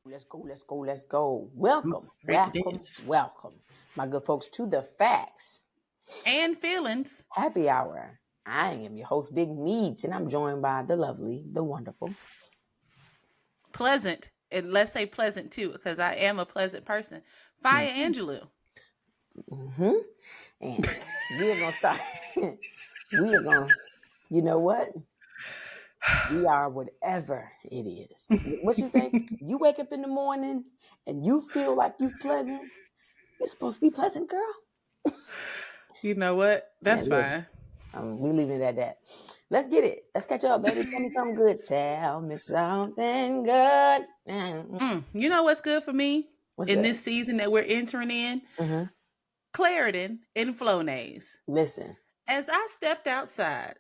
Let's go, let's go, let's go. Welcome, Break welcome, dance. welcome, my good folks, to the Facts And feelings. Happy Hour. I am your host, Big Meech, and I'm joined by the lovely, the wonderful, Pleasant. And let's say pleasant too, because I am a pleasant person. Fiya Angelou. and we are gonna start. We are gonna, you know what? We are whatever it is. What you say? You wake up in the morning and you feel like you pleasant. You're supposed to be pleasant, girl. You know what? That's fine. We leaving it at that. Let's get it. Let's catch up, baby. Tell me something good. Tell me something good. You know what's good for me What's in good? this season that we're entering in? Mm-hmm. Claritin and Flonase. Listen. As I stepped outside,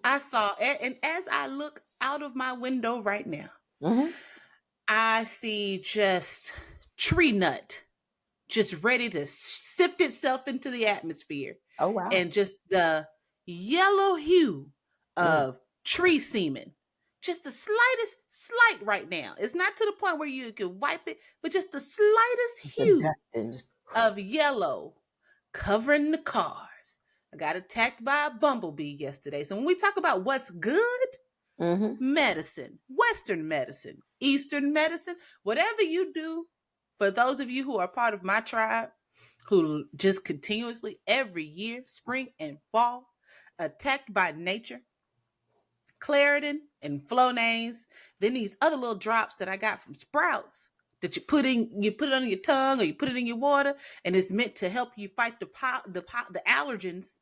I saw, and as I look out of my window right now, I see just tree nut just ready to sift itself into the atmosphere. Oh, wow. And just the yellow hue of tree semen. Just the slightest slight right now. It's not to the point where you can wipe it, but just the slightest hue of yellow covering the cars. I got attacked by a bumblebee yesterday. So when we talk about what's good, medicine, Western medicine, Eastern medicine, whatever you do, for those of you who are part of my tribe, who just continuously every year, spring and fall, attacked by nature, Claritin and Flonase, then these other little drops that I got from Sprouts that you put it on your tongue or you put it in your water, and it's meant to help you fight the allergens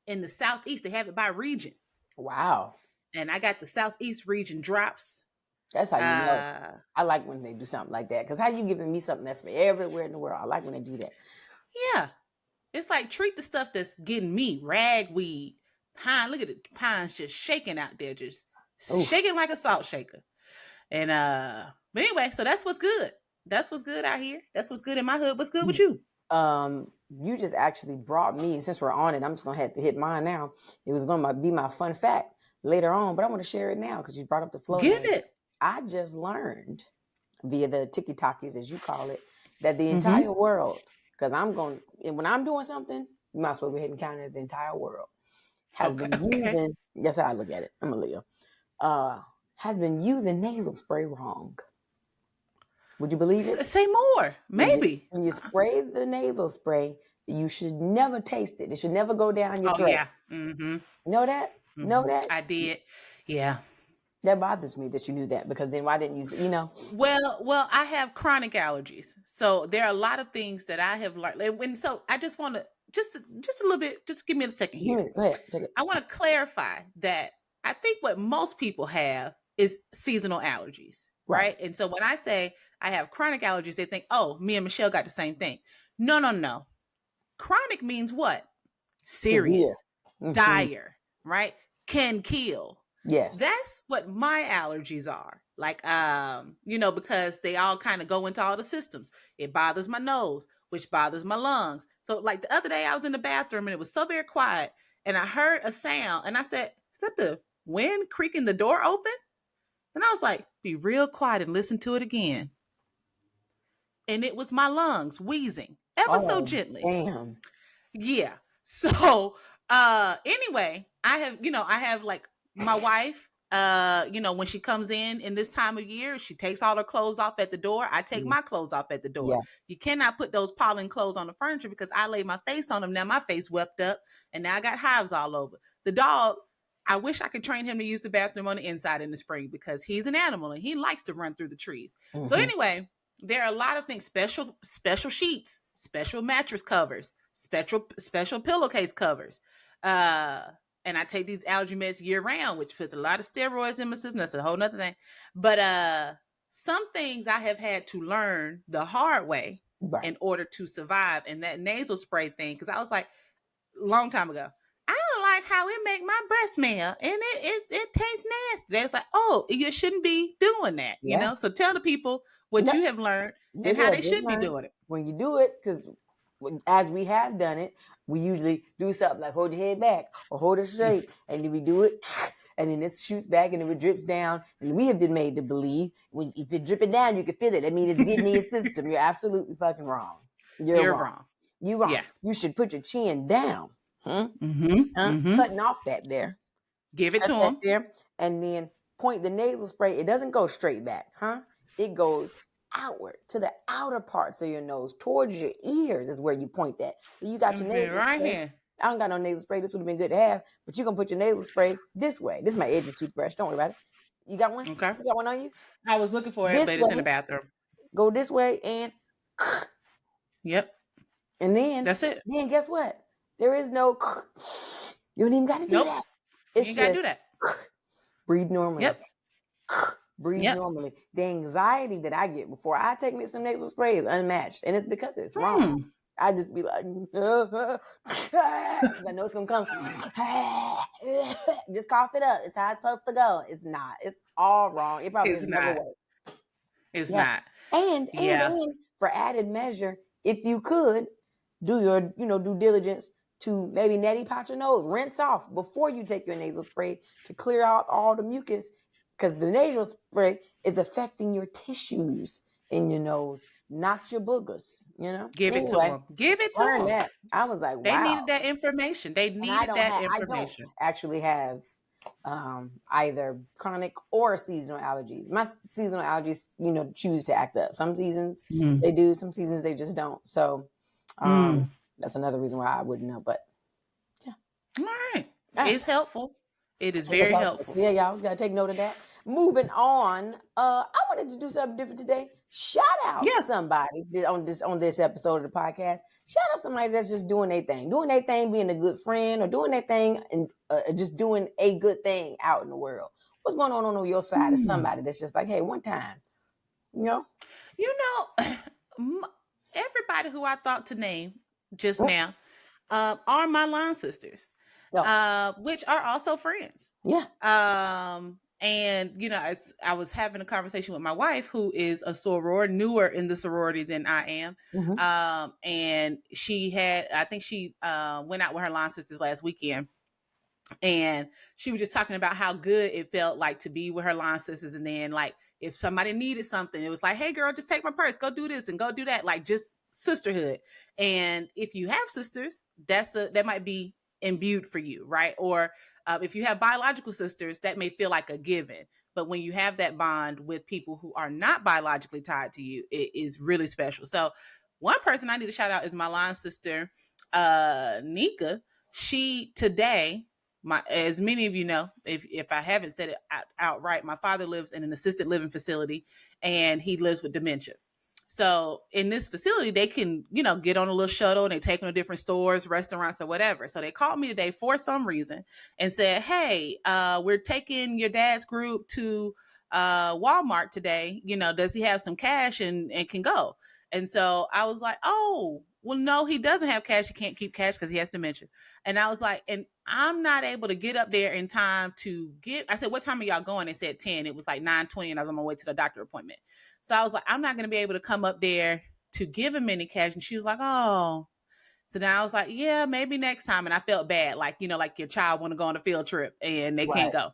in the Southeast. They have it by region. Wow. And I got the Southeast region drops. That's how you know. I like when they do something like that. Because how you giving me something that's for everywhere in the world? I like when they do that. Yeah. It's like treat the stuff that's getting me. Ragweed, pine. Look at it. Pine's just shaking out there. Just shaking like a salt shaker. And but anyway, so that's what's good. That's what's good out here. That's what's good in my hood. What's good with you? You just actually brought me, since we're on it, I'm just going to have to hit mine now. It was going to be my fun fact later on, but I want to share it now because you brought up the flow. Give it. I just learned via the TikTokies, as you call it, that the entire world, because when I'm doing something, you might as well go ahead and count it as the entire world, has been using, that's how I look at it, I'm a Leo, has been using nasal spray wrong. Would you believe it? Say more, maybe. When you spray the nasal spray, you should never taste it. It should never go down your throat. Yeah. Mm-hmm. Know that? Know that? I did. Yeah. That bothers me that you knew that, because then why didn't you, Well, I have chronic allergies. So there are a lot of things that I have learned. And so I just want to, just a little bit, just give me a second here. Go ahead. I want to clarify that I think what most people have is seasonal allergies, right? And so when I say I have chronic allergies, they think, oh, me and Micheal got the same thing. No. Chronic means what? Serious, dire, right? Can kill. Yes. That's what my allergies are. Like, because they all kind of go into all the systems. It bothers my nose, which bothers my lungs. So like the other day I was in the bathroom and it was so very quiet and I heard a sound and I said, is that the wind creaking the door open? And I was like, be real quiet and listen to it again. And it was my lungs wheezing ever so gently. Damn. Yeah. So, anyway, I have like my wife, when she comes in this time of year, she takes all her clothes off at the door. I take my clothes off at the door. Yeah. You cannot put those pollen clothes on the furniture because I lay my face on them. Now my face wept up and now I got hives all over. The dog, I wish I could train him to use the bathroom on the inside in the spring because he's an animal and he likes to run through the trees. So anyway, there are a lot of things, special sheets, special mattress covers, special pillowcase covers. And I take these allergy meds year round, which puts a lot of steroids in my system. That's a whole nother thing. But some things I have had to learn the hard way in order to survive. And that nasal spray thing, because I was like, long time ago, I don't like how it make my breath smell. And it tastes nasty. It's like, oh, you shouldn't be doing that, you know? So tell the people what you have learned and how they should be doing it. When you do it, because as we have done it, we usually do something like hold your head back or hold it straight. And then we do it and then it shoots back and it drips down. And we have been made to believe if it's dripping down, you can feel it. I mean, it's getting in your system. You're absolutely fucking wrong. You're wrong. You're wrong. Yeah. You should put your chin down. Cutting off that there. Give it to him. There, and then point the nasal spray. It doesn't go straight back, It goes outward to the outer parts of your nose, towards your ears is where you point that. So you got your nasal right spray. Here. I don't got no nasal spray. This would have been good to have, but you're gonna put your nasal spray this way. This is my Edge's toothbrush. Don't worry about it. You got one? Okay. You got one on you? I was looking for it, but it's in the bathroom. Go this way and yep. And then that's it. Then guess what? There is no you don't even got to do that. You got to do that. Breathe normally. Yep. Breathe normally. The anxiety that I get before I take me some nasal spray is unmatched. And it's because it's wrong. I just be like, I know it's going to come. Just cough it up. It's how it's supposed to go. It's not. It's all wrong. It probably never worked. It's not. And for added measure, if you could do your, due diligence to maybe neti pot your nose, rinse off before you take your nasal spray to clear out all the mucus, because the nasal spray is affecting your tissues in your nose, not your boogers. Give it to them. Give it to them. That. I was like, wow. They needed that information. They needed that information. I don't actually have either chronic or seasonal allergies. My seasonal allergies, choose to act up. Some seasons they do, some seasons they just don't. So that's another reason why I wouldn't know. But yeah. All right. It's helpful. It is very helpful. Yeah, y'all gotta take note of that. Moving on. I wanted to do something different today. Shout out somebody on this episode of the podcast. Shout out somebody that's just doing their thing. Doing their thing, being a good friend, or doing their thing and just doing a good thing out in the world. What's going on your side is somebody that's just like, hey, one time. Everybody who I thought to name just now are my line sisters, which are also friends. Yeah. And I was having a conversation with my wife, who is a soror, newer in the sorority than I am. And I think she went out with her line sisters last weekend. And she was just talking about how good it felt like to be with her line sisters. And then like, if somebody needed something, it was like, hey girl, just take my purse, go do this and go do that. Like just sisterhood. And if you have sisters, that might be imbued for you, right? Or if you have biological sisters, that may feel like a given. But when you have that bond with people who are not biologically tied to you, it is really special. So one person I need to shout out is my line sister, Nika. She today, as many of you know, if I haven't said it outright, my father lives in an assisted living facility and he lives with dementia. So in this facility, they can, get on a little shuttle and they take them to different stores, restaurants, or whatever. So they called me today for some reason and said, hey, we're taking your dad's group to Walmart today. Does he have some cash and can go? And so I was like, oh, well, no, he doesn't have cash. He can't keep cash because he has dementia. And I was like, and I'm not able to get up there in time to I said, what time are y'all going? They said 10. It was like 9:20 and I was on my way to the doctor appointment. So I was like, I'm not going to be able to come up there to give him any cash. And she was like, oh. So then I was like, yeah, maybe next time. And I felt bad. Like, like your child want to go on a field trip and they can't go.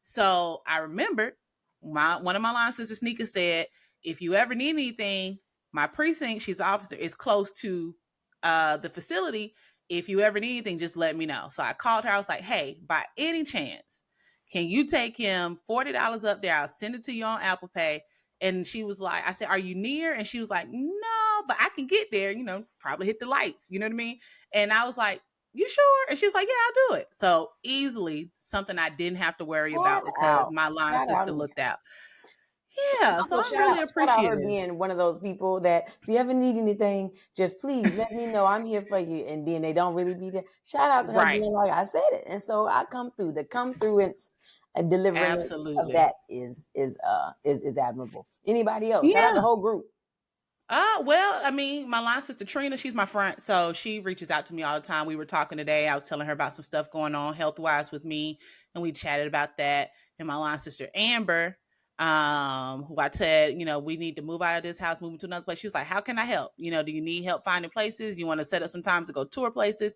So I remembered one of my line sisters, Nika, said, if you ever need anything, my precinct, she's an officer, is close to the facility. If you ever need anything, just let me know. So I called her. I was like, hey, by any chance, can you take him $40 up there? I'll send it to you on Apple Pay. And she was like, I said, are you near? And she was like, no, but I can get there, probably hit the lights. You know what I mean? And I was like, you sure? And she's like, yeah, I'll do it. So easily something I didn't have to worry about because my line sister looked out. Yeah, so I really appreciate her being one of those people that if you ever need anything, just please let me know. I'm here for you. And then they don't really be there. Shout out to her being like, I said it. And so I come through. The come through and delivering of that is admirable. Anybody else? Shout out the whole group. Well, I mean, my line sister Trina, she's my front, so she reaches out to me all the time. We were talking today. I was telling her about some stuff going on health-wise with me, and we chatted about that. And my line sister Amber, who I said, we need to move out of this house, move to another place. She was like, how can I help? Do you need help finding places? You want to set up some times to go tour places?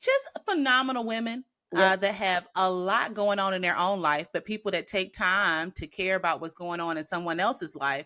Just phenomenal women. Yep. that have a lot going on in their own life, but people that take time to care about what's going on in someone else's life,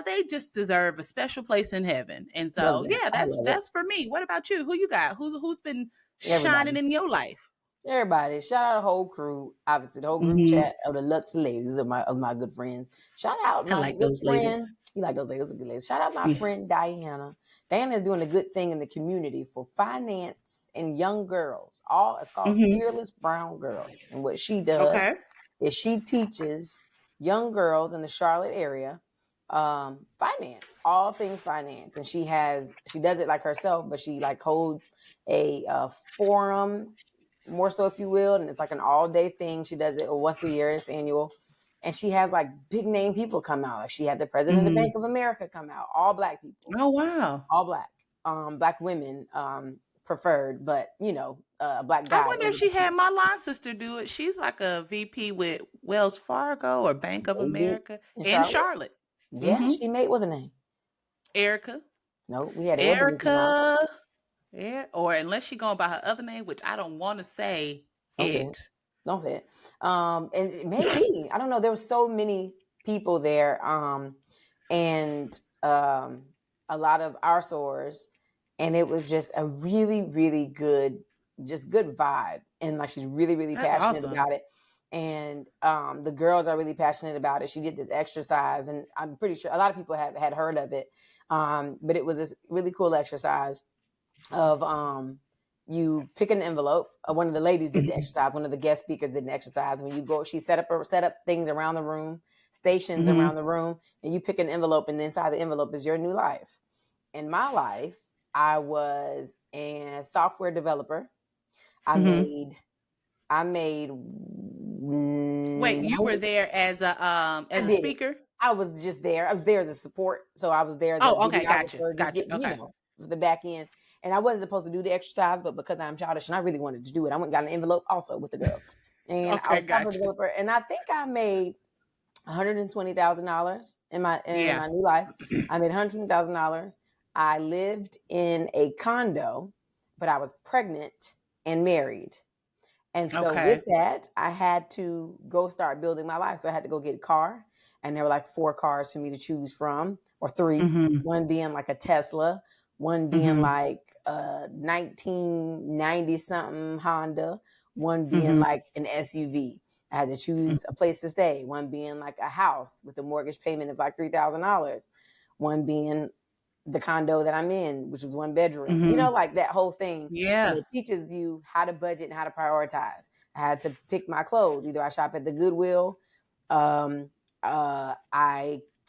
they just deserve a special place in heaven. And Love so, that. yeah, I love it. that's for me. What about you? Who you got? Who's been shining Everybody. in your life? Everybody, shout out the whole crew. Obviously, the whole group chat of the Lux ladies of my good friends. Shout out I my like good those friend. ladies. You like those ladies? Those are good ladies. Shout out my Yeah. friend Diana. Diana is doing a good thing in the community for finance and young girls. It's called Fearless Brown Girls. And what she does Okay. is she teaches young girls in the Charlotte area finance, all things finance. And she does it like herself, but she like holds a forum, more so if you will, and it's like an all-day thing. She does it once a year. It's annual, and she has like big name people come out. Like she had the president of the Bank of America come out, all black people. Oh wow. All black, black women preferred, but a black I guy. wonder if she had my line sister do it. She's like a VP with Wells Fargo or Bank of Maybe America in in Charlotte. Charlotte. Yeah, she made, what's her name? Erica. No, we had Ebony come out. Yeah, or unless she going by her other name, which I don't want to say Don't say it. Don't say it. And maybe, I don't know. There were so many people there, and a lot of our stores, and it was just a really, really good vibe. And like she's really, really That's passionate awesome. about it. And the girls are really passionate about it. She did this exercise, and I'm pretty sure a lot of people had heard of it. But it was this really cool exercise of you pick an envelope. One of the ladies did the exercise. One of the guest speakers did an exercise. When you go, she set up things around the room, stations around the room, and you pick an envelope, and inside the envelope is your new life. In my life, I was a software developer. I made. Wait, you were there as a speaker? I was just there. I was there as a support. So I was there as okay, gotcha. The back end. And I wasn't supposed to do the exercise, but because I'm childish and I really wanted to do it, I went and got an envelope also with the girls. And I was a software developer, and I think I made $120,000 in my new life. I made $120,000. I lived in a condo, but I was pregnant and married. And so with that, I had to go start building my life. So I had to go get a car. And there were like 4 cars for me to choose from, or 3. One being like a Tesla, one being like a 1990 something Honda, one being like an SUV. I had to choose a place to stay. One being like a house with a mortgage payment of like $3,000. One being the condo that I'm in, which was 1 bedroom, like that whole thing. Yeah. And it teaches you how to budget and how to prioritize. I had to pick my clothes. Either I shop at the Goodwill. I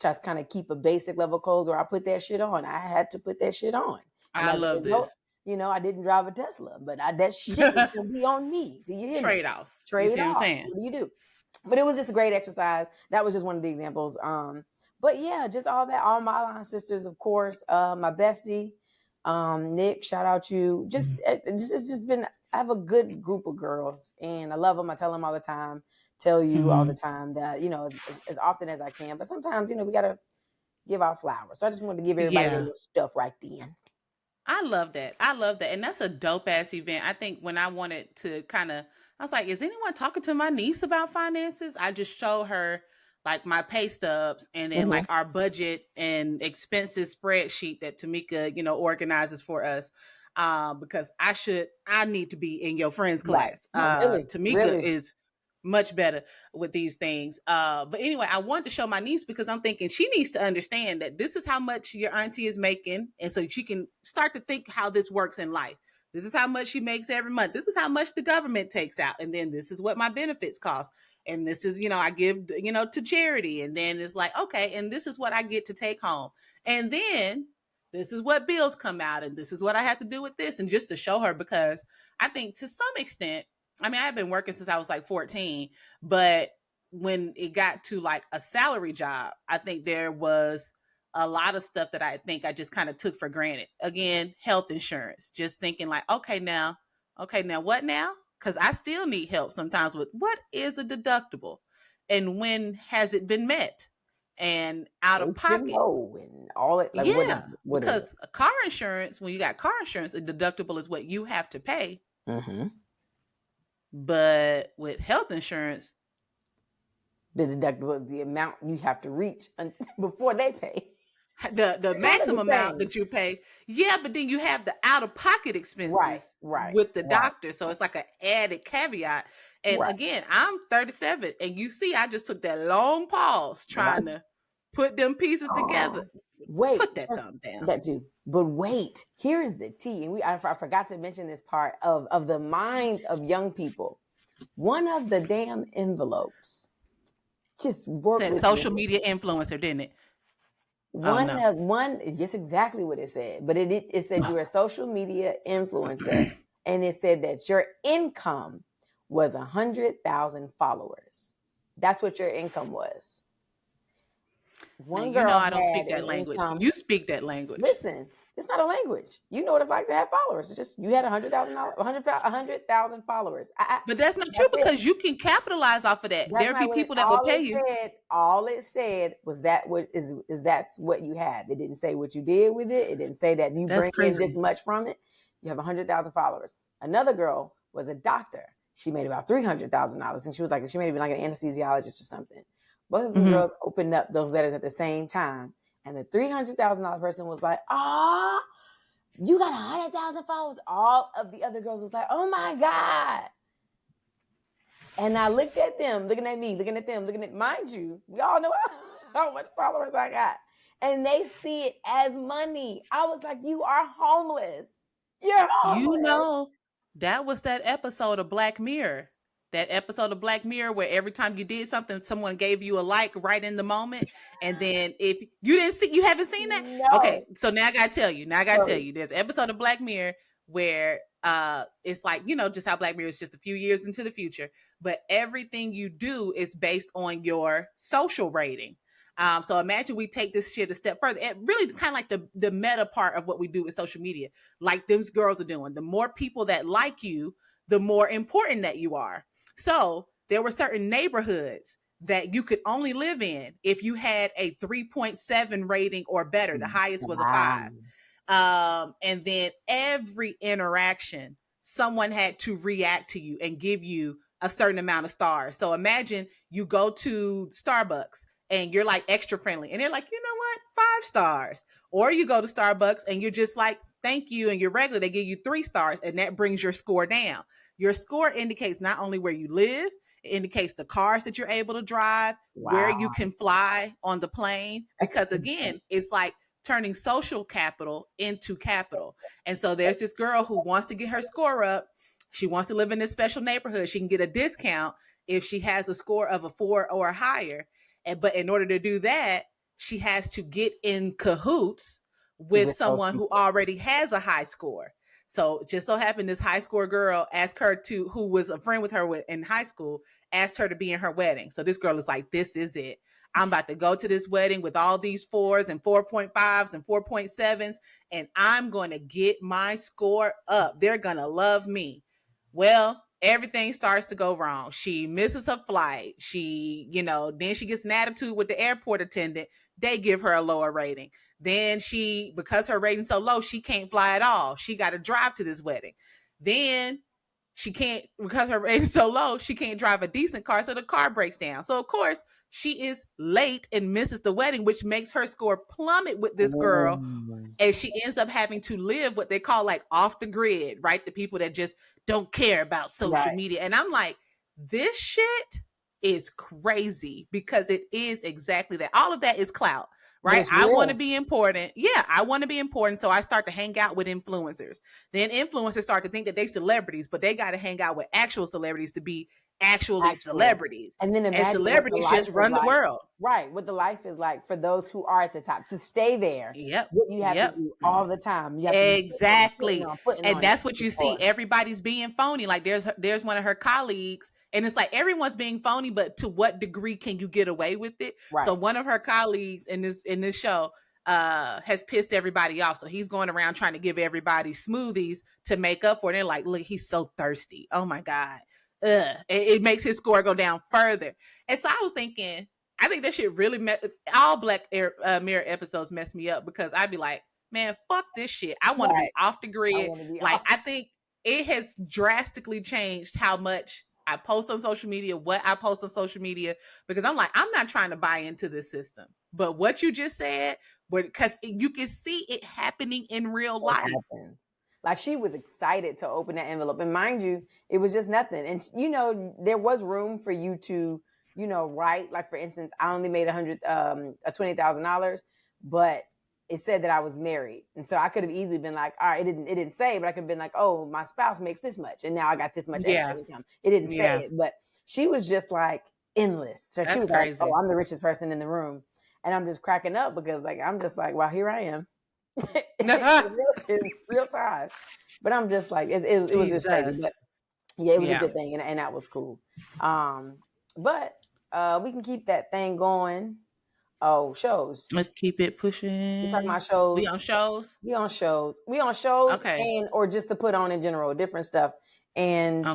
just kind of keep a basic level clothes, or I put that shit on. I had to put that shit on. And I love this. I didn't drive a Tesla, but that shit was going to be on me. Do you hear me? Trade-offs. Trade-offs. You see what I'm saying? What do you do? But it was just a great exercise. That was just one of the examples. But yeah, just all that, all my line sisters, of course, my bestie, Nick, shout out you. It's just been, I have a good group of girls and I love them. I tell them all the time, tell you all the time that, as often as I can, but sometimes, we got to give out flowers. So I just wanted to give everybody their little stuff right then. I love that. And that's a dope ass event. I think when I wanted to I was like, is anyone talking to my niece about finances? I just show her like my pay stubs and then like our budget and expenses spreadsheet that Tamika, organizes for us. Because I need to be in your friend's class. Really, Tamika is much better with these things. But anyway, I wanted to show my niece because I'm thinking she needs to understand that this is how much your auntie is making. And so she can start to think how this works in life. This is how much she makes every month. This is how much the government takes out. And then this is what my benefits cost. And this is, I give, to charity. And then it's like, okay, and this is what I get to take home. And then this is what bills come out. And this is what I have to do with this. And just to show her, because I think to some extent, I've been working since I was like 14, but when it got to like a salary job, I think there was a lot of stuff that I think I just kind of took for granted. Again, health insurance, just thinking like, okay, now what now? Because I still need help sometimes with what is a deductible and when has it been met and out of pocket. And all it, like, what because a car insurance, when you got car insurance, a deductible is what you have to pay. But with health insurance, the deductible is the amount you have to reach before they pay. the maximum amount that you pay. Yeah, but then you have the out-of-pocket expenses with the doctor. So it's like an added caveat. And again, I'm 37, and you see, I just took that long pause trying to put them pieces together. Wait, put that thumb down. That too. But wait, here's the tea. And I forgot to mention this part of the minds of young people. One of the damn envelopes just worked. Said social media influencer, didn't it? Yes, exactly what it said. But it said you're a social media influencer, and it said that your income was 100,000 followers. That's what your income was. One girl, I don't speak that language. You speak that language. Listen, it's not a language. You know what it's like to have followers. It's just you had 100,000 followers. But that's not true because you can capitalize off of that. There'll be people that will pay you. All it said was that's what you have. It didn't say what you did with it. It didn't say that you bring in this much from it. You have 100,000 followers. Another girl was a doctor. She made about $300,000, and she may have been like an anesthesiologist or something. Both of the girls opened up those letters at the same time. And the $300,000 person was like, you got 100,000 followers. All of the other girls was like, oh my God. And I looked at them, looking at me, looking at them, mind you, we all know how much followers I got. And they see it as money. I was like, you are homeless. You're homeless. You know, that was that episode of Black Mirror. That episode of Black Mirror where every time you did something, someone gave you a like right in the moment. And then if you haven't seen that? No. Okay, so now I gotta tell you. There's an episode of Black Mirror where it's like, just how Black Mirror is just a few years into the future. But everything you do is based on your social rating. So imagine we take this shit a step further. It really kind of like the meta part of what we do with social media. Like them girls are doing. The more people that like you, the more important that you are. So there were certain neighborhoods that you could only live in if you had a 3.7 rating or better. The highest was a 5. And then every interaction, someone had to react to you and give you a certain amount of stars. So imagine you go to Starbucks and you're like extra friendly and they're like, you know what? 5 stars. Or you go to Starbucks and you're just like, thank you. And you're regular, they give you 3 stars and that brings your score down. Your score indicates not only where you live, it indicates the cars that you're able to drive, where you can fly on the plane. Because again, it's like turning social capital into capital. And so there's this girl who wants to get her score up. She wants to live in this special neighborhood. She can get a discount if she has a score of a 4 or higher. But in order to do that, she has to get in cahoots with someone who already has a high score. So just so happened this high score girl asked her who was a friend with her in high school, asked her to be in her wedding. So this girl is like, this is it. I'm about to go to this wedding with all these 4s and 4.5s and 4.7s, and I'm going to get my score up. They're going to love me. Well, everything starts to go wrong. She misses her flight. Then she gets an attitude with the airport attendant. They give her a lower rating. Then because her rating's so low, she can't fly at all. She got to drive to this wedding. Then because her rating's so low, she can't drive a decent car. So the car breaks down. So of course she is late and misses the wedding, which makes her score plummet with this girl. And she ends up having to live what they call like off the grid, right? The people that just don't care about social media. And I'm like, this shit is crazy because it is exactly that. All of that is clout. Right. I want to be important. Yeah, I want to be important. So I start to hang out with influencers. Then influencers start to think that they celebrities, but they got to hang out with actual celebrities to be actually celebrities. And then celebrities just run the world. Right. What the life is like for those who are at the top to stay there. Yep. What you have to do all the time. You have exactly. And that's what you see. Everybody's being phony. Like there's one of her colleagues. And it's like everyone's being phony, but to what degree can you get away with it? Right. So one of her colleagues in this show has pissed everybody off. So he's going around trying to give everybody smoothies to make up for it. And they're like, look, he's so thirsty. Oh my God. It makes his score go down further. And so I was thinking, I think that shit really all Black Mirror episodes mess me up because I'd be like, man, fuck this shit. I want to be off the grid. I think it has drastically changed how much I post on social media, what I post on social media, because I'm like, I'm not trying to buy into this system. But what you just said, because you can see it happening in real life. Happens. Like, she was excited to open that envelope. And mind you, it was just nothing. And, you know, there was room for you to, you know, write. Like, for instance, I only made $20,000, but it said that I was married. And so I could have easily been like, all right, it didn't say, but I could have been like, oh, my spouse makes this much. And now I got this much extra income. It didn't say it, but she was just like endless. So she was crazy. Like, oh, I'm the richest person in the room. And I'm just cracking up because, like, I'm just like, wow, here I am. in real time. But I'm just like, it was just crazy. But yeah, it was a good thing. And that was cool. But we can keep that thing going. Oh, shows. Let's keep it pushing. We're talking about shows. We on shows? We on shows. We on shows. Okay. Or just to put on in general, different stuff. And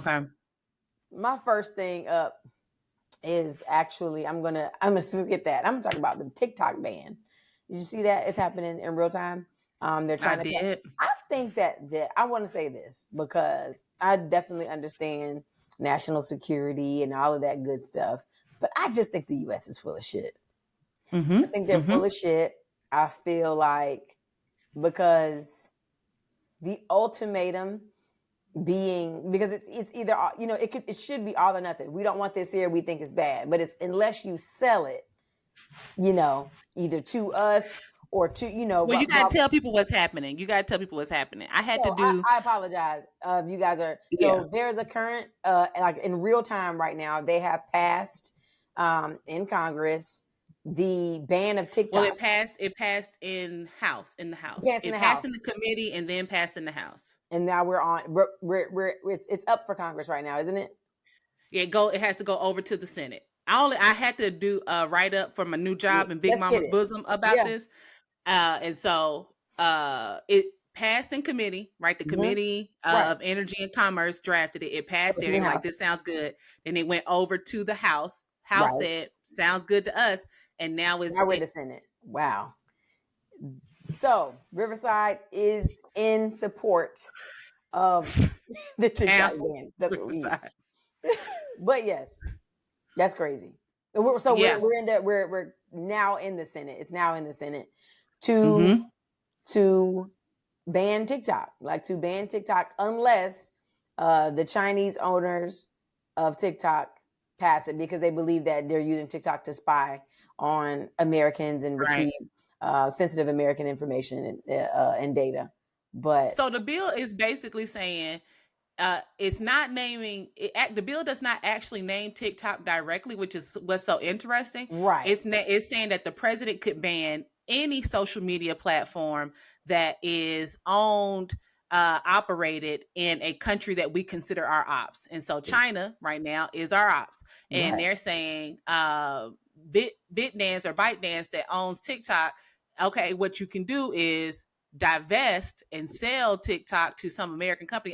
my first thing up is actually, I'm gonna skip that. I'm gonna talk about the TikTok ban. Did you see that? It's happening in real time. They're trying to. I think that I want to say this because I definitely understand national security and all of that good stuff, but I just think the U.S. is full of shit. I think they're full of shit. I feel like because the ultimatum being, because it's either, you know, it should be all or nothing. We don't want this here. We think it's bad, but it's unless you sell it, you know, either to us or to, you know. Well, you got to tell people what's happening. I had to do. I apologize. You guys are, so there's a current, like in real time right now, they have passed in Congress the ban of TikTok. Well, it passed in the House. It passed in the committee and then passed in the House. And now it's up for Congress right now, isn't it? Yeah, it has to go over to the Senate. I had to do a write up for my new job in Big Mama's Bosom about this. And so it passed in committee, right? The Committee of Energy and Commerce drafted it. It passed there. Like, this sounds good. Then it went over to the House. House said, sounds good to us. And now it's the Senate. Wow. So Riverside is in support of the TikTok ban. That's what we use. But yes, that's crazy. We're now in the Senate. It's now in the Senate to ban TikTok, unless the Chinese owners of TikTok pass it, because they believe that they're using TikTok to spy on Americans and retrieve sensitive American information and data. But so the bill is basically saying it's not naming it. The bill does not actually name TikTok directly, which is what's so interesting. Right. It's saying that the president could ban any social media platform that is owned, operated in a country that we consider our ops. And so China right now is our ops. And they're saying ByteDance that owns TikTok, okay, what you can do is divest and sell TikTok to some American company.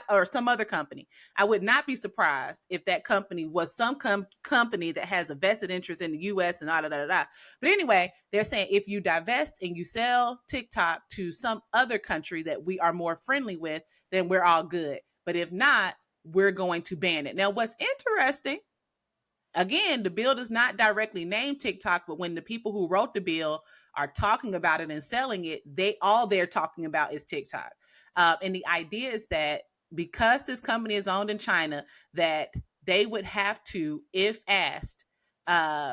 Or some other company. I would not be surprised if that company was some company that has a vested interest in the U.S. and But anyway, they're saying if you divest and you sell TikTok to some other country that we are more friendly with, then we're all good. But if not, we're going to ban it. Now, what's interesting, again, the bill does not directly name TikTok, but when the people who wrote the bill are talking about it and selling it, they're talking about is TikTok. And the idea is that because this company is owned in China, that they would have to, if asked,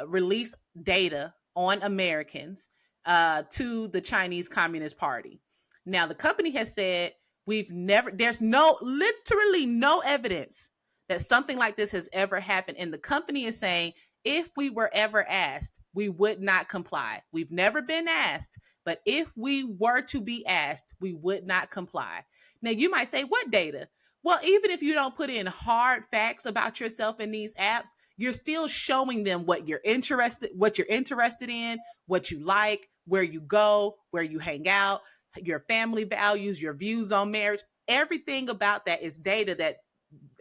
release data on Americans to the Chinese Communist Party. Now, the company has said there's literally no evidence that something like this has ever happened. And the company is saying, if we were ever asked, we would not comply. We've never been asked, but if we were to be asked, we would not comply. Now, you might say, what data? Well, even if you don't put in hard facts about yourself in these apps, you're still showing them what you're interested in, what you like, where you go, where you hang out, your family values, your views on marriage. Everything about that is data that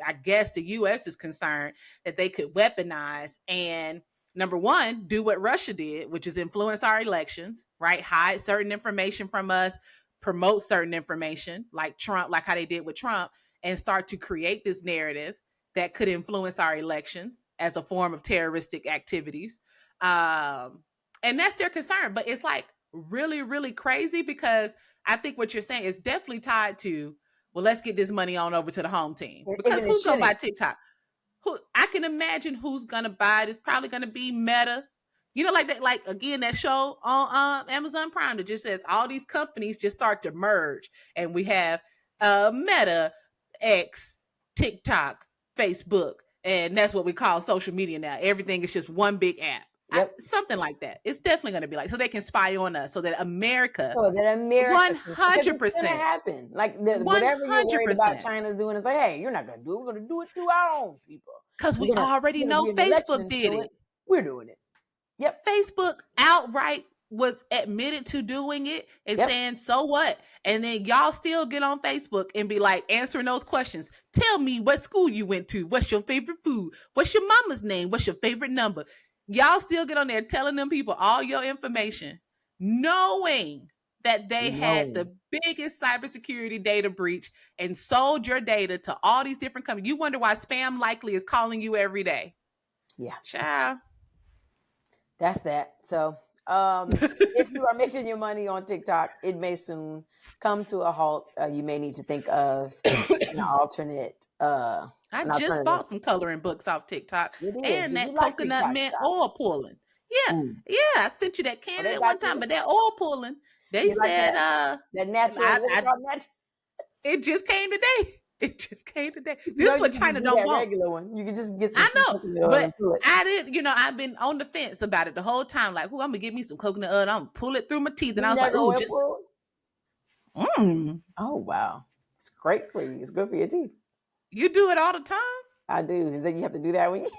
I guess the U.S. is concerned that they could weaponize and, number one, do what Russia did, which is influence our elections, right? Hide certain information from us, promote certain information like how they did with Trump. and start to create this narrative that could influence our elections as a form of terroristic activities. And that's their concern. But it's like really, really crazy, because I think what you're saying is definitely tied to, well, let's get this money on over to the home team. Because who's going to buy TikTok? Who, I can imagine who's going to buy it. It's probably going to be Meta. You know, like that, like again, that show on Amazon Prime that just says all these companies just start to merge, and we have Meta, X, TikTok, Facebook, and that's what we call social media now. Everything is just one big app. Yep. Something like that. It's definitely going to be like, so they can spy on us, so that America, 100% gonna happen. Like whatever you're worried about China's doing, it's like, hey, you're not going to do it. We're going to do it to our own people. Because we already know Facebook did it. We're doing it. Yep. Facebook outright was admitted to doing it and saying, so what? And then y'all still get on Facebook and be like answering those questions. Tell me what school you went to. What's your favorite food? What's your mama's name? What's your favorite number? Y'all still get on there telling them people all your information, knowing that they had the biggest cybersecurity data breach and sold your data to all these different companies. You wonder why Spam Likely is calling you every day. Yeah. Child. That's that. So if you are making your money on TikTok, it may soon come to a halt. You may need to think of an alternate. I just bought some coloring books off TikTok and that coconut mint oil pulling. Yeah. Yeah. I sent you that can at one time, but that oil pulling, they said that natural. It just came today. It just came today. This is what China don't want. Regular one. You can just get some. I know, but I didn't. You know, I've been on the fence about it the whole time. Like, I'm gonna get me some coconut oil. I'm gonna pull it through my teeth, and I was like, oh, just. Oh wow, it's great for you. It's good for your teeth. You do it all the time. I do. Is that you have to do that when you?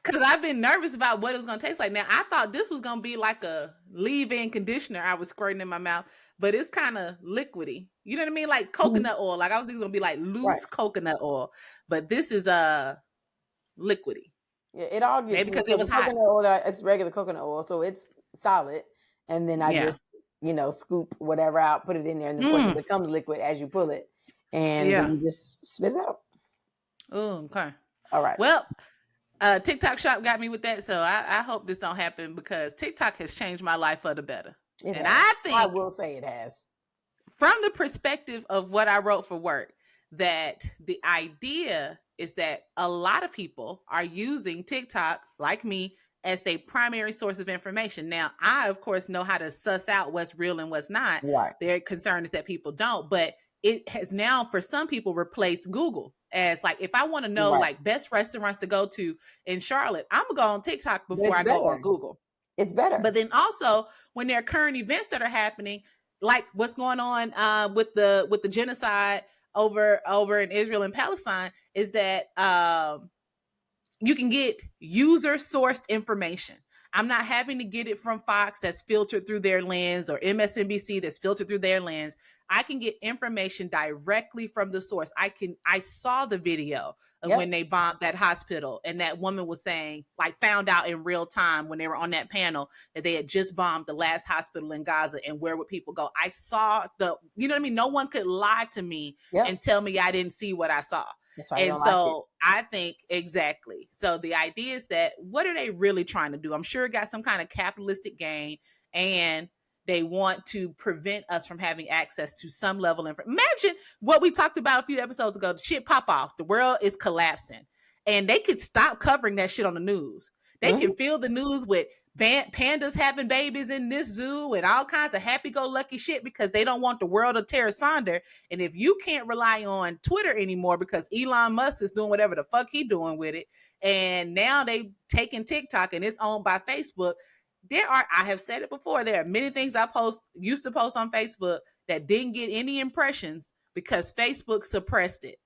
Because I've been nervous about what it was gonna taste like. Now I thought this was gonna be like a leave-in conditioner I was squirting in my mouth, but it's kind of liquidy. You know what I mean? Like coconut oil. Like I was thinking it was gonna be like loose coconut oil, but this is liquidy. Yeah, it all gets maybe because it was hot. Coconut oil, it's regular coconut oil, so it's solid. And then I just scoop whatever out, put it in there, and of course it becomes liquid as you pull it, and then you just spit it out. Oh, okay. All right. Well, TikTok shop got me with that, so I hope this don't happen, because TikTok has changed my life for the better. I think I will say it has. From the perspective of what I wrote for work, that the idea is that a lot of people are using TikTok, like me, as their primary source of information. Now, I, of course, know how to suss out what's real and what's not. Right. Their concern is that people don't, but it has now, for some people, replaced Google as like, if I want to know like best restaurants to go to in Charlotte, I'm gonna go on TikTok before I go on Google. It's better. But then also when there are current events that are happening, like what's going on with the genocide over in Israel and Palestine, is that you can get user sourced information. I'm not having to get it from Fox that's filtered through their lens, or MSNBC that's filtered through their lens. I can get information directly from the source. I saw the video of when they bombed that hospital, and that woman was saying, like, found out in real time when they were on that panel that they had just bombed the last hospital in Gaza, and where would people go? I saw you know what I mean? No one could lie to me and tell me I didn't see what I saw. And so I think exactly. So the idea is that, what are they really trying to do? I'm sure it got some kind of capitalistic gain, and they want to prevent us from having access to some level of information. Imagine what we talked about a few episodes ago. The shit pop off. The world is collapsing, and they could stop covering that shit on the news. They can fill the news with pandas having babies in this zoo and all kinds of happy-go-lucky shit, because they don't want the world to tear asunder. And if you can't rely on Twitter anymore because Elon Musk is doing whatever the fuck he doing with it, and now they taking TikTok and it's owned by Facebook, I have said it before, there are many things I used to post on Facebook that didn't get any impressions because Facebook suppressed it.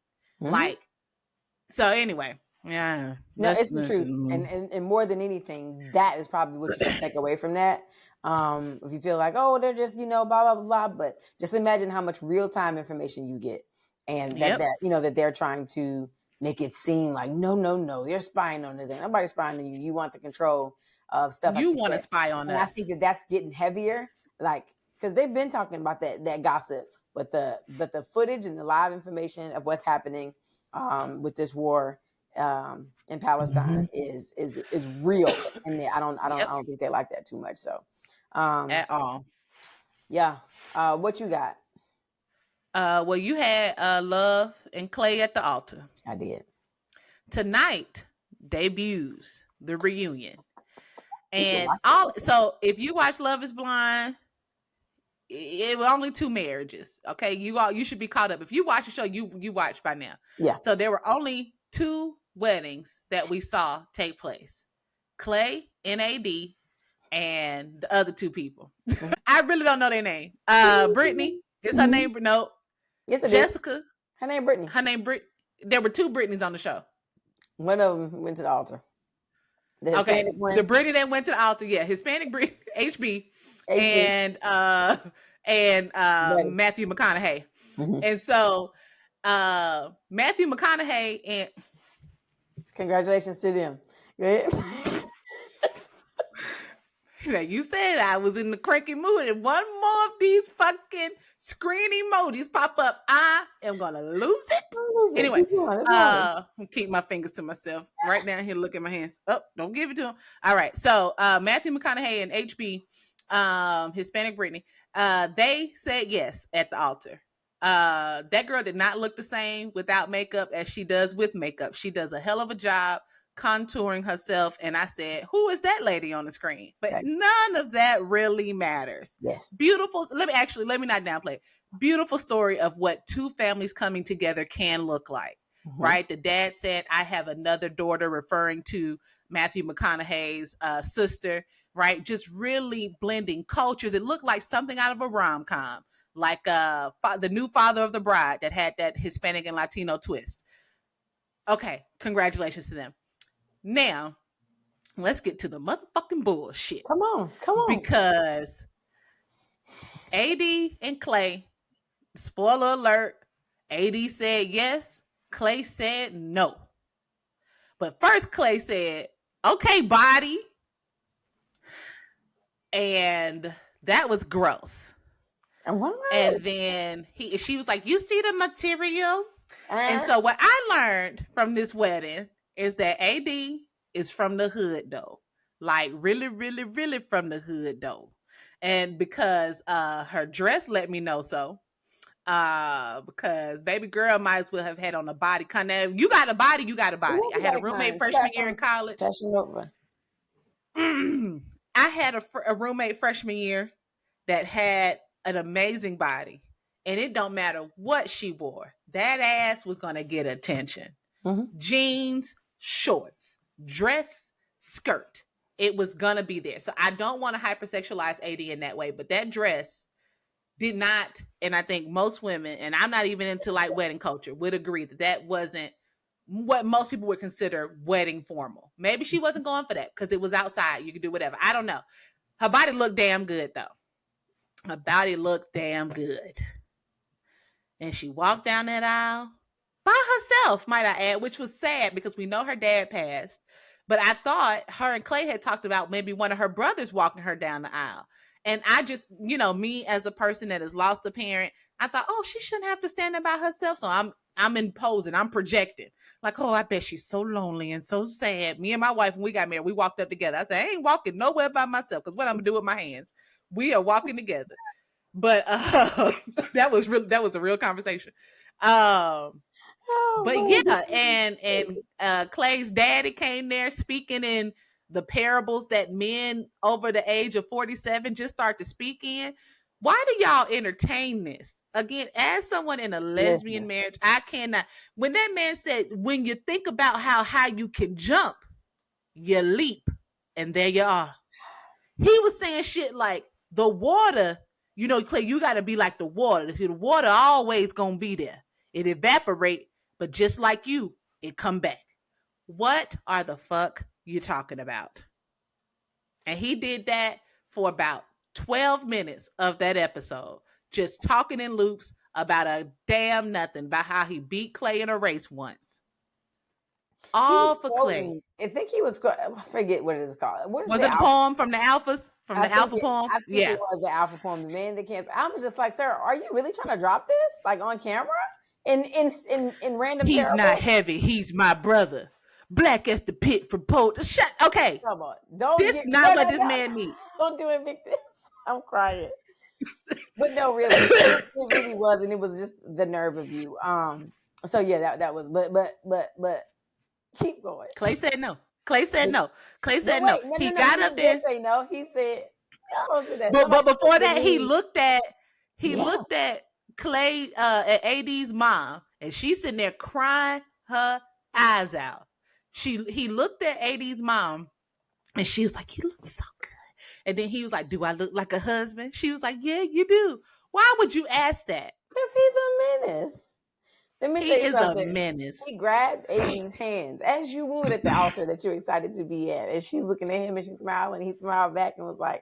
So anyway. Yeah, no, it's the truth, and more than anything, that is probably what you should take away from that. If you feel like, oh, they're just blah blah blah, but just imagine how much real time information you get, and that that they're trying to make it seem like no, they're spying on this. Ain't nobody spying on you. You want the control of stuff. You want to spy on us. I think that's getting heavier, like, because they've been talking about that gossip but the footage and the live information of what's happening with this war in Palestine is real, and I don't think they like that too much. So at all. Yeah. What you got? Well, you had Love and Clay at the altar. I did. Tonight debuts the reunion. And so if you watch Love is Blind, it was only 2 marriages. Okay. You should be caught up. If you watch the show, you watch by now. Yeah. So there were only 2 weddings that we saw take place. Clay, NAD, and the other 2 people. I really don't know their name. Brittany. Is her name? No. Yes, it Jessica. Is. Her name Brittany. Her name Brit. There were 2 Brittany's on the show. One of them went to the altar. Okay, the Brittany that went to the altar, yeah, Hispanic Brit, HB, and Matthew McConaughey, and so Matthew McConaughey and congratulations to them. Go ahead. Now, you said I was in the cranky mood, and one more of these fucking screen emojis pop up, I am gonna lose it. Anyway, keep my fingers to myself right now. Here, look at my hands. Oh, don't give it to him. All right, so Matthew McConaughey and HB, Hispanic Brittany, they said yes at the altar. That girl did not look the same without makeup as she does with makeup. She does a hell of a job contouring herself, and I said, who is that lady on the screen? But none of that really matters. Yes. Beautiful. Let me not downplay. Beautiful story of what 2 families coming together can look like. Right? The dad said, I have another daughter, referring to Matthew McConaughey's sister, right? Just really blending cultures. It looked like something out of a rom-com, like the new father of the bride that had that Hispanic and Latino twist. Okay, congratulations to them. Now, let's get to the motherfucking bullshit. Come on. Because AD and Clay, spoiler alert, AD said yes, Clay said no. But first Clay said, okay, body. And that was gross. And then she was like, you see the material? And so what I learned from this wedding is that AD is from the hood though. Like really, really, really from the hood though. And because her dress let me know so. Because baby girl might as well have had on a body. You got a body, you got a body. I had a roommate freshman year in college. I had a roommate freshman year that had an amazing body. And it don't matter what she wore. That ass was going to get attention. Jeans, shorts, dress, skirt. It was going to be there. So I don't want to hypersexualize AD in that way. But that dress did not, and I think most women, and I'm not even into like wedding culture, would agree that wasn't what most people would consider wedding formal. Maybe she wasn't going for that because it was outside. You could do whatever. I don't know. Her body looked damn good though. Her body looked damn good. And she walked down that aisle by herself, might I add, which was sad because we know her dad passed. But I thought her and Clay had talked about maybe one of her brothers walking her down the aisle. And I just, me as a person that has lost a parent, I thought, oh, she shouldn't have to stand there by herself. So I'm imposing, I'm projecting. Like, oh, I bet she's so lonely and so sad. Me and my wife, when we got married, we walked up together. I said, I ain't walking nowhere by myself because what I'm going to do with my hands? We are walking together. But that was a real conversation. But yeah, and Clay's daddy came there speaking in the parables that men over the age of 47 just start to speak in. Why do y'all entertain this? Again, as someone in a lesbian marriage, I cannot. When that man said, when you think about how high you can jump, you leap, and there you are. He was saying shit like the water. Clay, you got to be like the water. The water always going to be there. It evaporate, but just like you, it come back. What are the fuck you talking about? And he did that for about 12 minutes of that episode, just talking in loops about a damn nothing, about how he beat Clay in a race once. All for Clay. I think he was, I forget what it is called. What is was it a poem from the Alphas? from the Alpha I poem. think Yeah, it was the Alpha poem, the man that can't. I was just like, sir, are you really trying to drop this like on camera in random he's not parables? heavy. He's my brother. Black as the pit from Poet. Shut. Okay, Come on, don't this get not what this man needs. Don't do it, Vic. This I'm crying. But no, really, it really was, and it was just the nerve of you. So yeah, that was, but keep going. Clay said no. Clay said no. Clay said No, no. wait, no, He no, got he up there. did say no. He said, But before that, he me. looked at Yeah. looked at Clay at AD's mom, and she's sitting there crying her eyes out. He looked at AD's mom, and she was like, "You look so good." And then he was like, "Do I look like a husband?" She was like, "Yeah, you do." Why would you ask that? Because he's a menace. Let me He tell you is something. a menace. He grabbed Amy's hands, as you would at the altar that you're excited to be at. And she's looking at him and she's smiling. He smiled back and was like,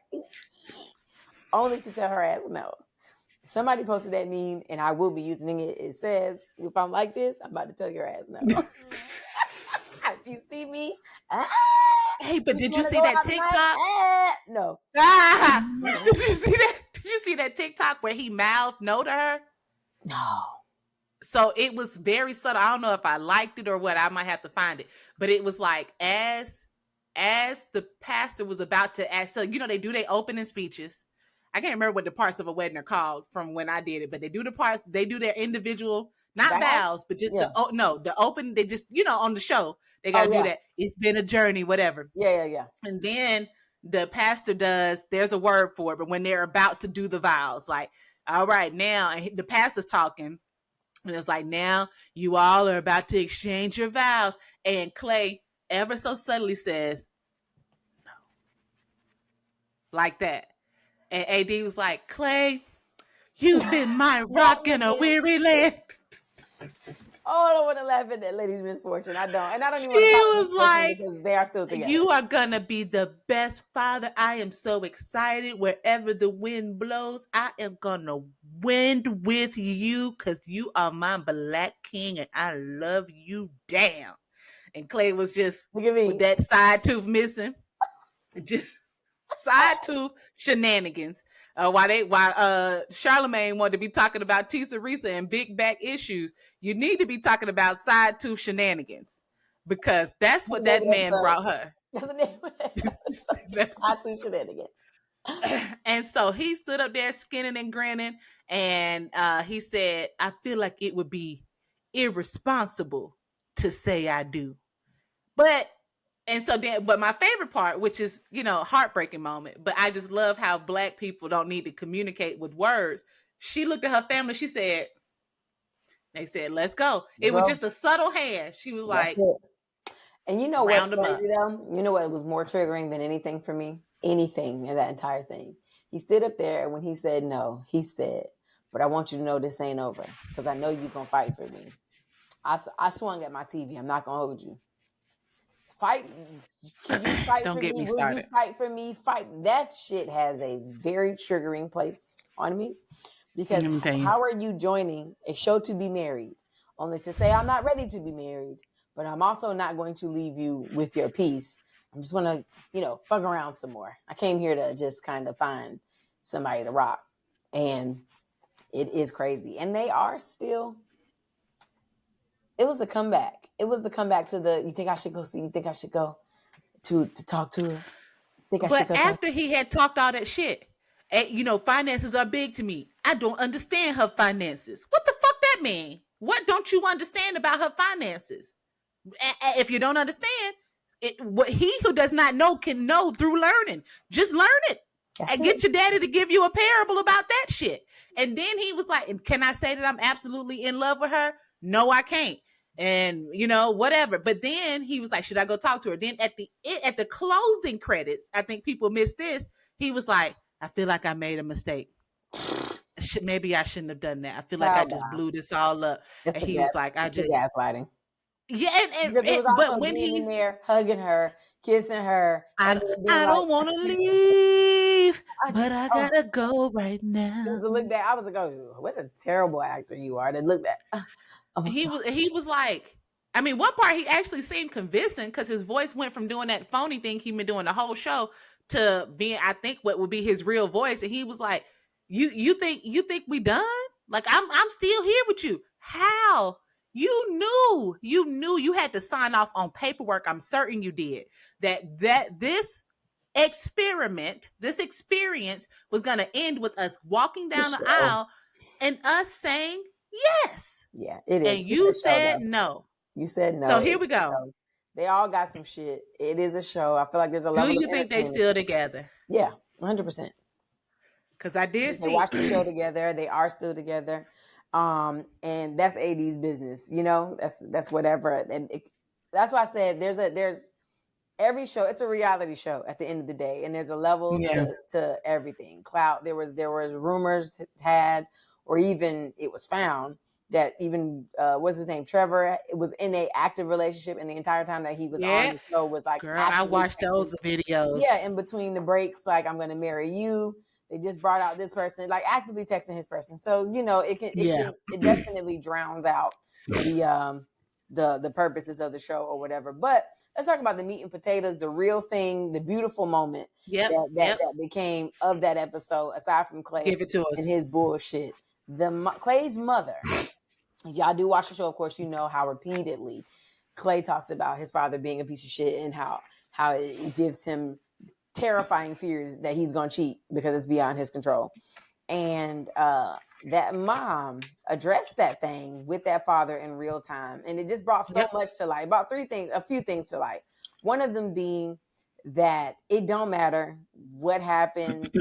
only to tell her ass no. Somebody posted that meme and I will be using it. It says, if I'm like this, I'm about to tell your ass no. If you see me, hey, but did you see that TikTok? No. Did you see that? Did you see that TikTok where he mouthed no to her? No. So it was very subtle. I don't know if I liked it or what. I might have to find it. But it was like as the pastor was about to ask, so they do their opening speeches. I can't remember what the parts of a wedding are called from when I did it, but they do their individual, not vows, but just the open. They just, on the show, they got to do that. It's been a journey, whatever. Yeah. And then the pastor there's a word for it, but when they're about to do the vows, like, all right, now, and the pastor's talking. And it's like, now you all are about to exchange your vows. And Clay ever so subtly says, no. Like that. And AD was like, Clay, you've been my rock in a weary land. Oh, I don't want to laugh at that lady's misfortune. I don't. And I don't even She want to was like, because they are still together. You are going to be the best father. I am so excited. Wherever the wind blows, I am going to wind with you because you are my black king and I love you. Damn. And Clay was just with that side tooth missing. Just side tooth shenanigans. While Charlemagne wanted to be talking about Tisa Risa and big back issues, you need to be talking about side tooth shenanigans because that's what that man brought her. Side tooth shenanigans. And so he stood up there skinning and grinning, and he said, "I feel like it would be irresponsible to say I do," but my favorite part, which is, heartbreaking moment, but I just love how Black people don't need to communicate with words. She looked at her family. She said, they said, let's go. It was just a subtle hand. She was like, and you know what's crazy though? You know what was more triggering than anything for me? Anything in that entire thing. He stood up there and when he said no, he said, but I want you to know this ain't over because I know you're going to fight for me. I swung at my TV. I'm not going to hold you. Fight. Can you fight Don't for get me? me Will started. you fight for me? Fight. That shit has a very triggering place on me because how are you joining a show to be married only to say I'm not ready to be married, but I'm also not going to leave you with your peace. I'm just going to, fuck around some more. I came here to just kind of find somebody to rock. And it is crazy. And they are still... It was the comeback. It was the comeback to the, you think I should go see, you think I should go to talk to her? But after he had talked all that shit, finances are big to me. I don't understand her finances. What the fuck that mean? What don't you understand about her finances? If you don't understand, what he who does not know can know through learning. Just learn it. And get your daddy to give you a parable about that shit. And then he was like, can I say that I'm absolutely in love with her? No, I can't. And whatever. But then he was like, should I go talk to her? Then at the closing credits, I think people missed this. He was like, I feel like I made a mistake. Maybe I shouldn't have done that. I feel like I just blew this all up. And he was like, I just gaslighting. Yeah, but when he's in there hugging her, kissing her, I don't want to leave, but I gotta go right now. Look back, I was like, oh, what a terrible actor you are. To look back, he was like, I mean, one part he actually seemed convincing because his voice went from doing that phony thing he'd been doing the whole show to being, I think, what would be his real voice. And he was like, you think we done? Like, I'm still here with you. How? You knew you had to sign off on paperwork. I'm certain you did that this experience was going to end with us walking down the aisle and us saying yes. Yeah, it is. And you said no. You said no. So here we go. They all got some shit. It is a show. I feel like there's a level. Do you think they still together? Yeah, 100%. Because I did see. They watched the show together. They are still together. And that's AD's business. You know, that's whatever. And that's why I said there's every show. It's a reality show at the end of the day, and there's a level to everything. Clout. There was rumors had, or even it was found that even what's his name, Trevor, was in a active relationship, and the entire time that he was on the show was like, girl, I watched those videos. Yeah, in between the breaks, like, I'm going to marry you. They just brought out this person, like, actively texting his person. So, you know, it definitely drowns out the purposes of the show or whatever. But let's talk about the meat and potatoes, the real thing, the beautiful moment that became of that episode, aside from Clay. Give it to us. And his bullshit. Clay's mother. If y'all do watch the show, of course, you know how repeatedly Clay talks about his father being a piece of shit and how it gives him terrifying fears that he's going to cheat because it's beyond his control. And that mom addressed that thing with that father in real time. And it just brought so much to light. About a few things to light. One of them being that it don't matter what happens.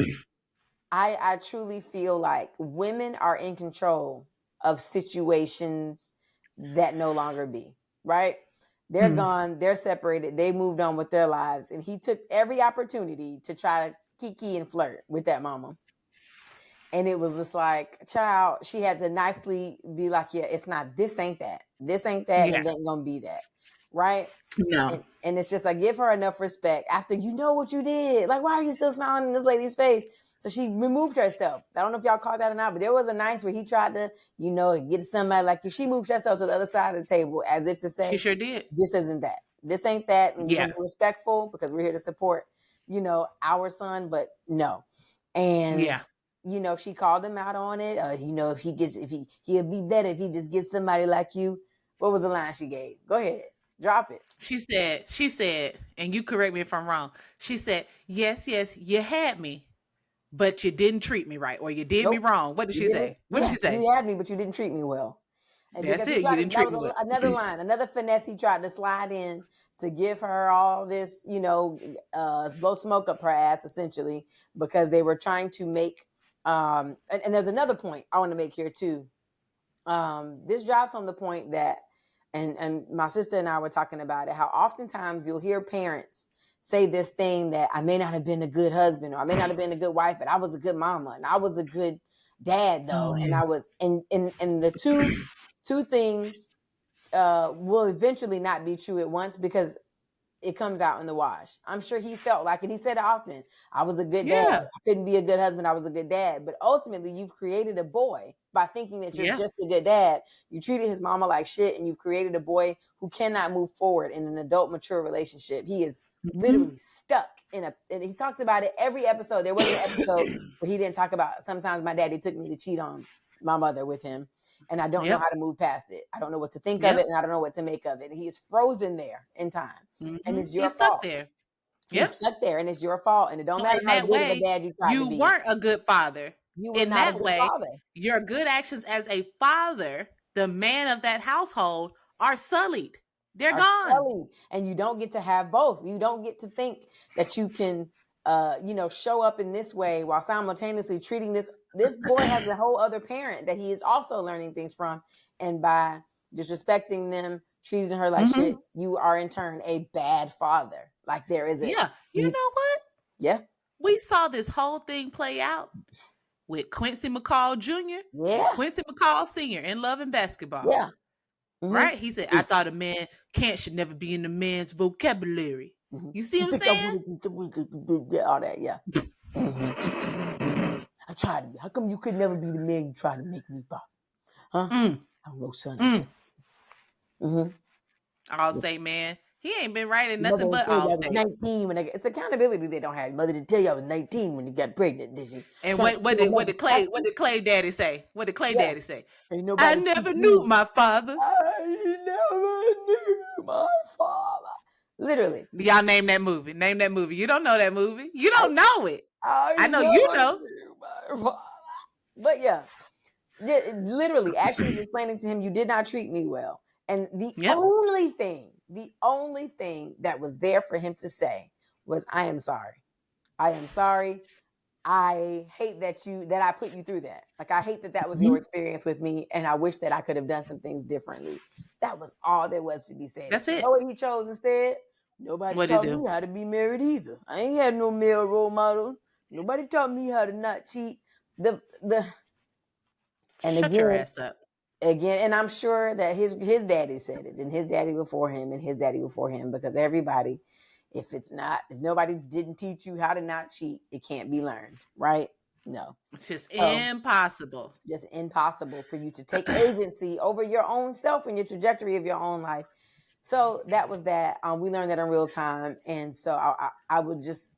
I truly feel like women are in control of situations that no longer be, right? They're gone, they're separated, they moved on with their lives. And he took every opportunity to try to kiki and flirt with that mama. And it was just like, child, she had to nicely be like, yeah, it's not, this ain't that. This ain't that, and it ain't gonna be that. Right? No. And it's just like, give her enough respect after you know what you did. Like, why are you still smiling in this lady's face? So she removed herself. I don't know if y'all caught that or not, but there was a night where he tried to, get somebody like you. She moved herself to the other side of the table as if to say, she sure did. This isn't that. This ain't that. And you're respectful because we're here to support, our son, but no. And, she called him out on it. He'll be better if he just gets somebody like you. What was the line she gave? Go ahead. Drop it. She said, and you correct me if I'm wrong. She said, yes, you had me, but you didn't treat me right, or you did me wrong. What did she say? What did she say? You had me, but you didn't treat me well. And that's it. You didn't treat me well. Another line, another finesse he tried to slide in to give her all this, blow smoke up her ass, essentially, because they were trying to make, and there's another point I want to make here too. This drives home the point that, and my sister and I were talking about it, how oftentimes you'll hear parents say this thing that I may not have been a good husband, or I may not have been a good wife, but I was a good mama, and I was a good dad though. And I was, and the two things will eventually not be true at once because it comes out in the wash. I'm sure he felt like, and he said it often, I was a good dad. I couldn't be a good husband. I was a good dad. But ultimately you've created a boy by thinking that you're just a good dad. You treated his mama like shit, and you've created a boy who cannot move forward in an adult, mature relationship. He is literally stuck and he talks about it every episode. There wasn't an episode where he didn't talk about, sometimes my daddy took me to cheat on my mother with him, and I don't know how to move past it. I don't know what to think of it, and I don't know what to make of it. And he is frozen there in time. And it's your fault. He's stuck there, and it's your fault. And it don't matter how good of a dad you try to be. You weren't a good father. You were not a good father. Your good actions as a father, the man of that household, are sullied. They're gone. Sullied. And you don't get to have both. You don't get to think that you can, show up in this way while simultaneously treating this boy has a whole other parent that he is also learning things from. And by disrespecting them, treating her like shit, you are in turn a bad father. Like there is You know what? Yeah. We saw this whole thing play out with Quincy McCall Jr. and Quincy McCall Sr. in Love and Basketball. Yeah. Right? He said, I thought a man should never be in a man's vocabulary. You see what I'm saying? All that, yeah. I tried to be. How come you could never be the man you tried to make me by? Huh? I don't know, son. I'll say, man, He ain't been writing Mother nothing didn't but tell you I was Allstate. 19 when it's the accountability they don't have. Mother didn't tell you I was 19 when you got pregnant, did she? And Trying to what keep my mother what happy? did Clay Daddy say? What did Clay Yeah. Daddy say? Ain't I nobody teach never knew me. my father. I never knew my father. Literally. Y'all name that movie. Name that movie. You don't know that movie. You don't know it. I I know you never know. knew my father. But yeah, literally, actually was explaining to him, you did not treat me well. And the Yep. only thing that was there for him to say was, I am sorry. I am sorry. I hate that I put you through that. Like, I hate that was your experience with me, and I wish that I could have done some things differently. That was all there was to be said. That's You it. know what he chose instead? Nobody What did taught he me do? how to be married either. I ain't had no male role model. Nobody taught me how to not cheat. And Shut your again, ass up. and I'm sure that his daddy said it, and his daddy before him, and his daddy before him, because everybody, if nobody didn't teach you how to not cheat, it can't be learned, right? No. It's just So impossible. just impossible for you to take agency over your own self and your trajectory of your own life. So that was that. We learned that in real time, and so I would just,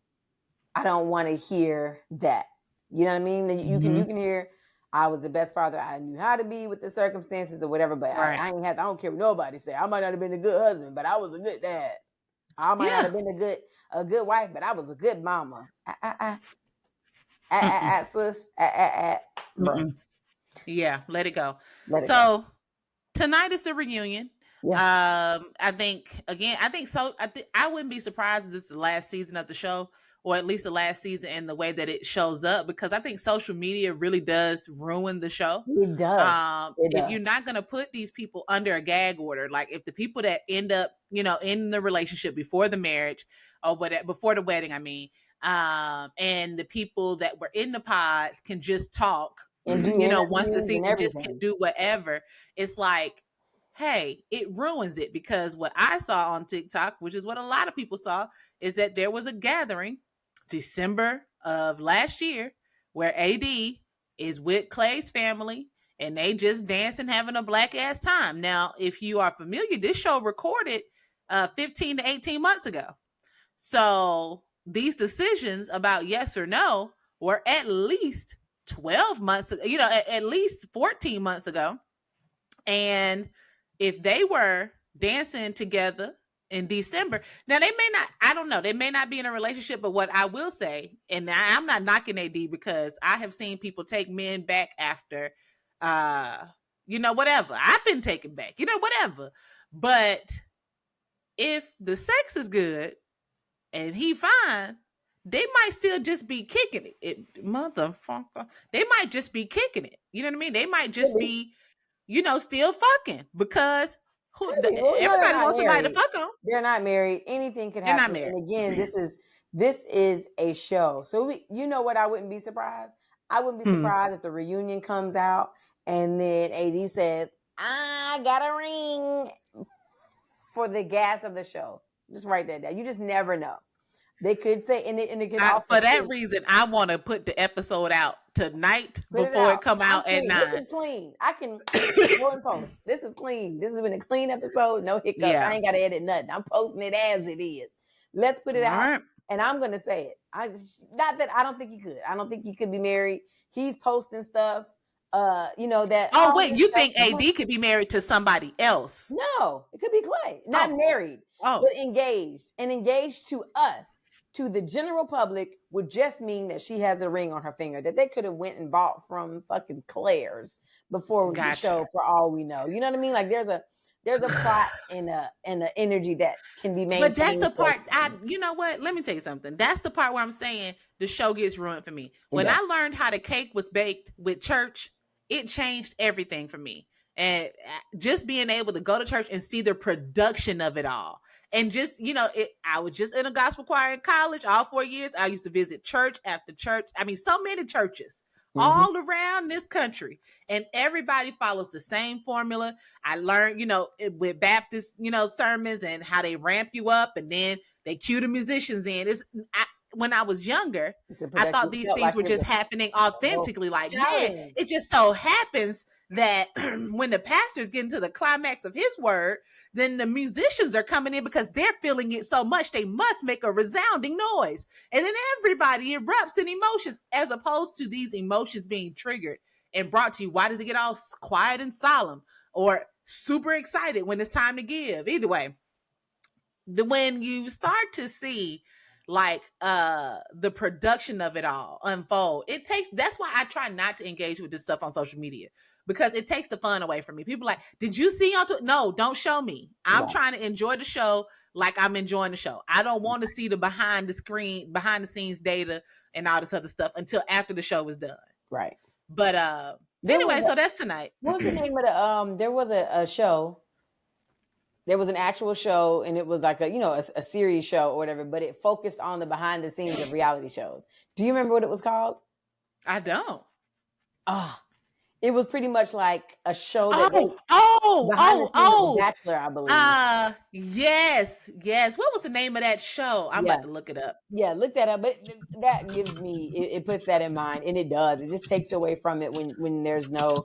I don't want to hear that. You know what I mean? You can hear, I was the best father I knew how to be with the circumstances or whatever, but Right. I ain't have to, I don't care what nobody say. I might not have been a good husband, but I was a good dad. I might not have been a good wife, but I was a good mama. Sis, bro. Yeah, let it go. Let it go. So tonight is the reunion. Yeah. I think so. I wouldn't be surprised if this is the last season of the show, or at least the last season in the way that it shows up, because I think social media really does ruin the show. It does. If you're not going to put these people under a gag order, like if the people that end up, in the relationship before the marriage or whatever, before the wedding, I mean, and the people that were in the pods can just talk, and do once the interviews and season just can everything. do whatever. It's like, hey, it ruins it, because what I saw on TikTok, which is what a lot of people saw, is that there was a gathering December of last year where AD is with Clay's family and they just dancing, having a black ass time. Now, if you are familiar, this show recorded 15 to 18 months ago. So these decisions about yes or no were at least 12 months, at least 14 months ago. And if they were dancing together in December, now they may not, I don't know, they may not be in a relationship, but what I will say, and I'm not knocking AD, because I have seen people take men back after, whatever. I've been taken back, whatever. But if the sex is good and he fine, they might still just be kicking it. Motherfucker. They might just be kicking it. You know what I mean? They might just be, still fucking, because everybody wants somebody to fuck on. They're not married. Anything could They're not happen. married. And again, this is a show. So what I wouldn't be surprised? I wouldn't be surprised if the reunion comes out and then AD says, I got a ring for the gas of the show. Just write that down. You just never know. They could say, and it could also for that reason, I want to put the episode out tonight before it come out at 9. This is clean. I can go and post. This is clean. This has been a clean episode. No hiccups. Yeah. I ain't got to edit nothing. I'm posting it as it is. Let's put it out. Right. And I'm going to say it. I don't think he could. I don't think he could be married. He's posting stuff. That. Oh, wait, you think AD could be married to somebody else? No, it could be Clay. Not married, but engaged. And engaged to us. To the general public would just mean that she has a ring on her finger that they could have went and bought from fucking Claire's before the show, for all we know. You know what I mean? Like there's a plot and an energy that can be maintained. But that's the part. You know what? Let me tell you something. That's the part where I'm saying the show gets ruined for me. When I learned how the cake was baked with church, it changed everything for me. And just being able to go to church and see the production of it all. And just, I was just in a gospel choir in college all 4 years. I used to visit church after church. I mean, so many churches all around this country. And everybody follows the same formula. I learned, with Baptist, sermons and how they ramp you up and then they cue the musicians in. when I was younger, The I thought production these felt things like were it just was happening authentically. Like, man, challenge. it just so happens that when the pastor's getting to the climax of his word, then the musicians are coming in because they're feeling it so much they must make a resounding noise. And then everybody erupts in emotions, as opposed to these emotions being triggered and brought to you. Why does it get all quiet and solemn or super excited when it's time to give? Either way, when you start to see like the production of it all unfold, that's why I try not to engage with this stuff on social media, because it takes the fun away from me. People like, did you see on no, don't show me. I'm trying to enjoy the show like I'm enjoying the show. I don't want to see the behind the scenes data and all this other stuff until after the show is done. Right. But anyway, so that's tonight. What was the name of the there was a show. There was an actual show, and it was like a series show or whatever, but it focused on the behind the scenes of reality shows. Do you remember what it was called? I don't. It was pretty much like a show that behind the scenes of Bachelor, I believe. Yes. What was the name of that show? I'm about to look it up. Yeah, look that up. But that gives me it puts that in mind, and it does. It just takes away from it when there's no,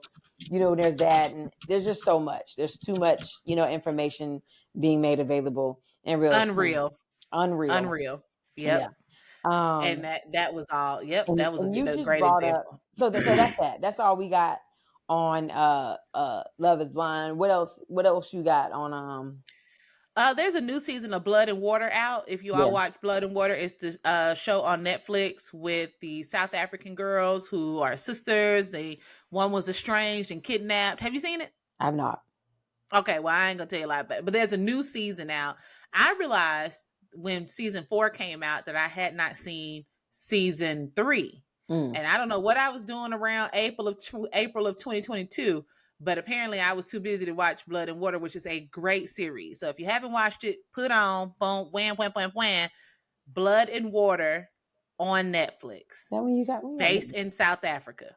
there's that, and there's just so much. There's too much, information being made available in real time. Unreal. Yep. Yeah. And that was all. Yep, that was a great example. So that's that. That's all we got on Love Is Blind. What else you got on there's a new season of Blood and Water out. If you all watch Blood and Water, it's the show on Netflix with the South African girls who are sisters. One was estranged and kidnapped. Have you seen it? I have not. Okay, well, I ain't gonna tell you a lot, but there's a new season out. I realized when season 4 came out that I had not seen season 3. And I don't know what I was doing around April of 2022, but apparently I was too busy to watch Blood and Water, which is a great series. So if you haven't watched it, put on wham, Blood and Water on Netflix. That one you got based in South Africa.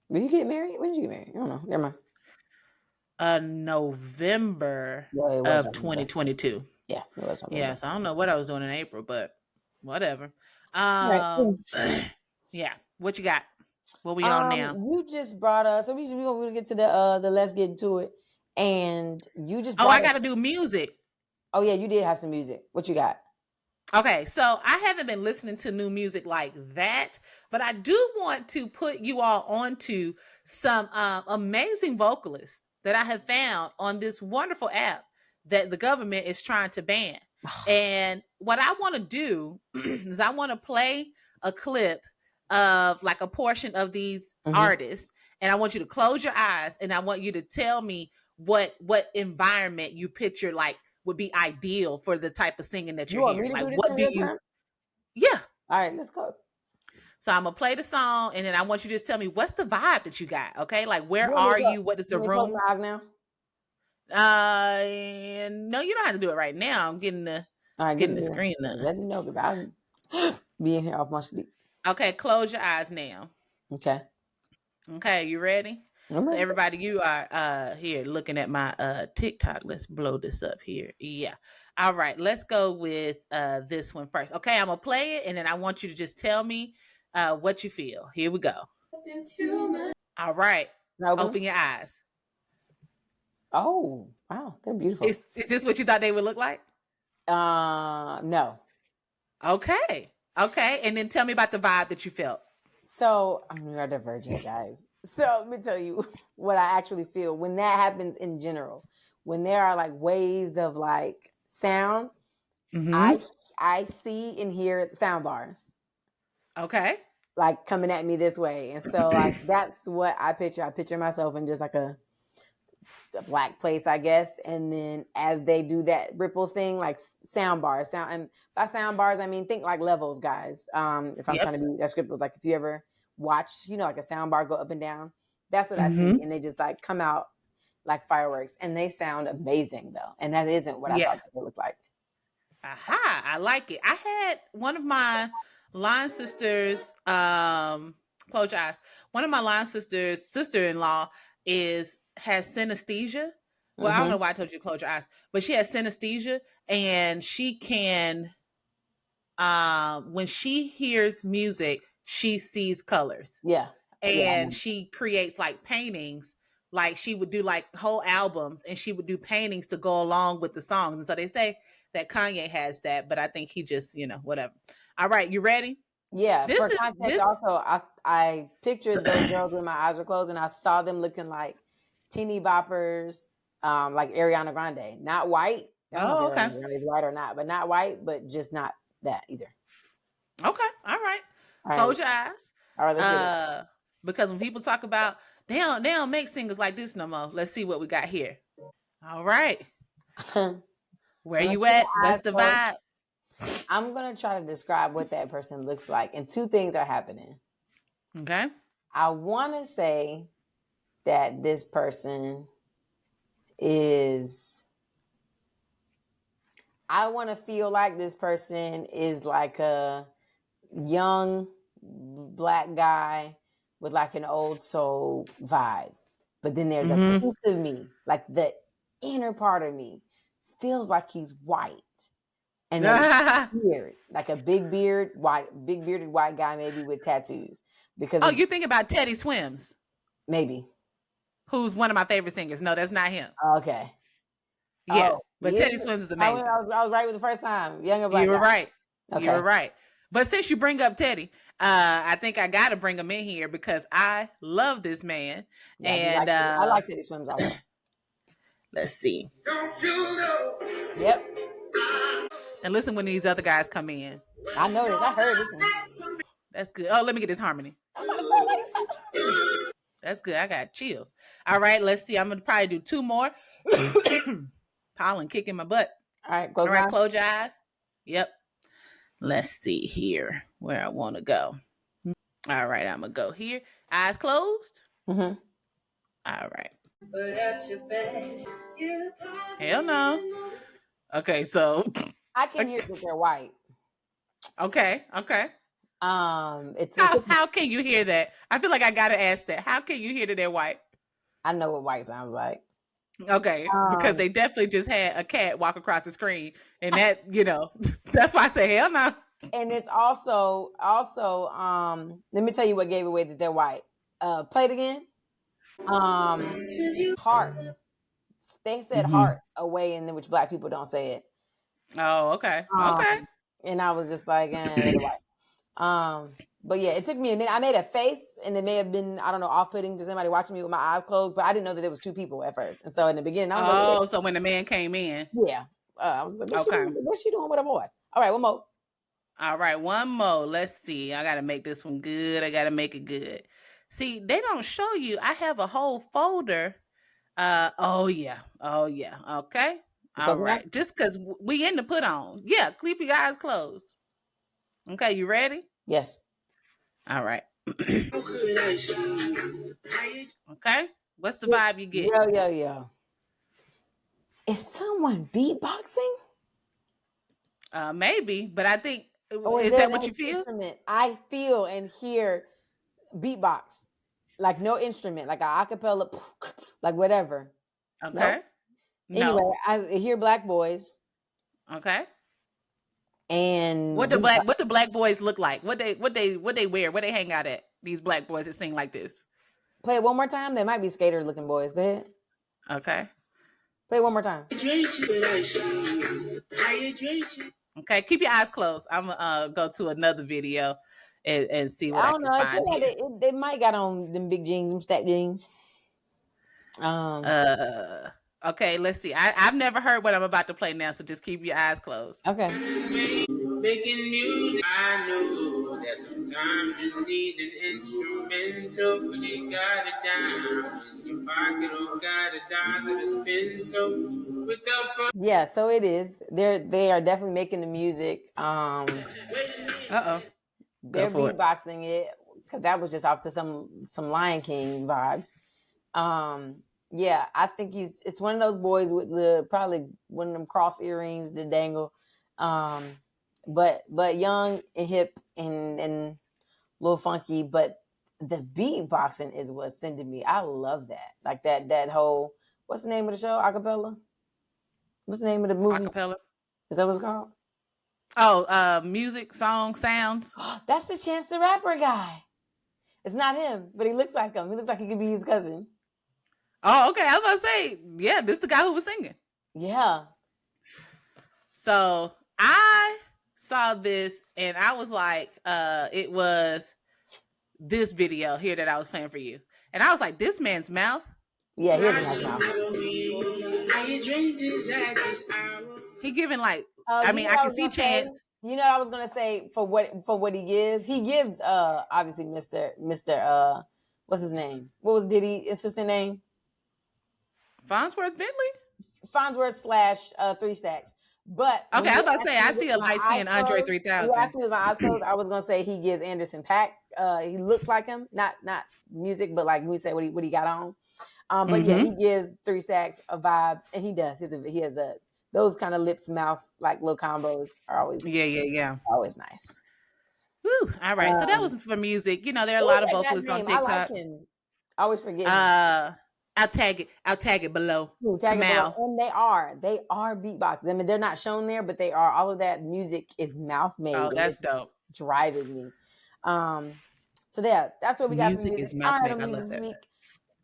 Will you get married? When did you get married? I don't know. Never mind. November of 2022. Yeah, it was November. Yeah, so I don't know what I was doing in April, but whatever. Yeah. What you got? What we on now? You just brought us. So we're gonna get to the let's get into it. And you just. I got to do music. Oh yeah, you did have some music. What you got? Okay, so I haven't been listening to new music like that, but I do want to put you all onto some amazing vocalists that I have found on this wonderful app that the government is trying to ban. And what I want to do is I want to play a clip of like a portion of these artists, and I want you to close your eyes, and I want you to tell me what environment you picture like would be ideal for the type of singing that you're hearing. Like, what do you? Yeah. All right, let's go. So I'm gonna play the song, and then I want you to just tell me what's the vibe that you got. Okay, like where are you? What is the room? Close my eyes now. No, you don't have to do it right now. I'm getting the screen now. Let me know, because I'll be in here off my sleep. Okay, close your eyes now. Okay, you ready? So everybody, you are here looking at my TikTok. Let's blow this up here. Yeah. All right, let's go with this one first. Okay, I'm gonna play it, and then I want you to just tell me what you feel. Here we go. All right. Open your eyes. Oh, wow, they're beautiful. Is this what you thought they would look like? No. Okay. And then tell me about the vibe that you felt. So I'm neurodivergent, guys. So let me tell you what I actually feel when that happens in general. When there are like waves of like sound, I see and hear sound bars. Okay. Like coming at me this way. And so like that's what I picture. I picture myself in just like a black place, I guess. And then as they do that ripple thing, like sound bars, and by sound bars, I mean, think like levels, guys. If I'm trying to be descriptive, like if you ever watched, like a sound bar go up and down, that's what I see. And they just like come out like fireworks, and they sound amazing though. And that isn't what I thought they looked like. Aha, I like it. I had one of my line sisters, close your eyes. One of my line sisters' sister-in-law has synesthesia. Well, I don't know why I told you to close your eyes, but she has synesthesia, and she can when she hears music, she sees colors. Yeah. And she creates like paintings. Like she would do like whole albums, and she would do paintings to go along with the songs. And so they say that Kanye has that, but I think he just, whatever. All right, you ready? Yeah. For context, also, I pictured those girls when my eyes were closed, and I saw them looking like teeny boppers, like Ariana Grande. Not white. I don't know if Ariana Grande is white or not, but not white, but just not that either. Okay. All right. Close your eyes. All right, let's get it. Because when people talk about they don't make singers like this no more. Let's see what we got here. All right. Where you at? What's the vibe? I'm going to try to describe what that person looks like. And two things are happening. Okay. I want to say that this person is... I want to feel like this person is like a young Black guy with like an old soul vibe. But then there's a piece of me, like the inner part of me, feels like he's white. And beard, like a big bearded white guy, maybe with tattoos. Because you think about Teddy Swims? Maybe. Who's one of my favorite singers? No, that's not him. Okay. Yeah, but Teddy Swims is amazing. I was right with the first time. Younger Black You were guy. right. Okay. You were right. But since you bring up Teddy, I think I got to bring him in here because I love this man. Yeah, and I like Teddy Swims also. Let's see. Don't you know? Yep. And listen when these other guys come in. I know this. I heard this one. That's good. Oh, let me get this harmony. That's good. I got chills. All right, let's see. I'm going to probably do two more. Pollen kicking my butt. All right, close your eyes. Yep. Let's see here where I want to go. All right, I'm going to go here. Eyes closed. Mm-hmm. All right. Hell no. Okay, so I can hear that they're white. Okay. It's how can you hear that? I feel like I gotta ask that. How can you hear that they're white? I know what white sounds like. Okay, because they definitely just had a cat walk across the screen, and that that's why I say hell no. And it's also let me tell you what gave away that they're white. Play it again. Heart. They said heart away, in which Black people don't say it. Oh, okay. Okay. And I was just like, they're white. But yeah, it took me a minute. I made a face, and it may have been, I don't know, off-putting to somebody watching me with my eyes closed, but I didn't know that there was two people at first. And so in the beginning, I was like, so when the man came in. Yeah. I was like, what's she doing with a boy? All right, one more. All right, one more. Let's see. I got to make this one good. I got to make it good. See, they don't show you. I have a whole folder. Oh, yeah. Okay. All right. Just because we in the put on. Yeah, keep your eyes closed. Okay, you ready? Yes. All right. Okay. What's the vibe you get? Yo. Is someone beatboxing? Maybe, but I think, is that what you feel? Instrument? I feel and hear beatbox. Like no instrument, like a acapella, like whatever. Okay. No? Anyway, I hear Black boys. Okay. And what the Black boys look like? What they wear? Where they hang out at? These Black boys that sing like this. Play it one more time. They might be skater looking boys. Go ahead. Okay. Play it one more time. Okay, keep your eyes closed. I'm gonna go to another video and see what I don't know. I feel like they might got on them big jeans, them stack jeans. Okay, let's see. I've never heard what I'm about to play now, so just keep your eyes closed. Okay. Making music, I know that sometimes you need an instrumental, but you got it down in your pocket or got a dollar to spend. So without fun. Yeah, so it is. They are definitely making the music. They're beatboxing it because that was just off to some Lion King vibes. Yeah, I think it's one of those boys with probably one of them cross earrings that dangle. But young and hip and a little funky, but the beatboxing is what's sending me. I love that. Like that whole, what's the name of the show? Acapella? What's the name of the movie? Acapella. Is that what it's called? Music, song, sounds. That's the Chance the Rapper guy. It's not him, but he looks like him. He looks like he could be his cousin. Oh, okay. I was about to say, yeah, this the guy who was singing. Yeah. So I saw this and I was like, it was this video here that I was playing for you. And I was like, this man's mouth. Yeah, he has a nice mouth. He giving like, I mean, I can see Chance. You know what I was gonna say for what he gives? He gives obviously Mr. What's his name? What was Diddy's sister's name? Farnsworth Bentley? Farnsworth / 3 Stacks. But okay, I was about to say I see a light skinned Andre 3000. You asked me with my eyes closed, I was gonna say he gives Anderson .Paak. He looks like him, not music, but like we say what he got on. But yeah, he gives 3 Stacks vibes, and he does. He has those kind of lips, mouth, like little combos are always always nice. Woo. All right, so that was for music. You know, there are a lot of vocalists on TikTok. I like him. I always forget. I'll tag it below. Tag it below. And they are beatboxers. I mean, they're not shown there, but they are. All of that music is mouth made. Oh, that's dope. Driving me. So yeah, that's what we got. Music is mouth made. I love that.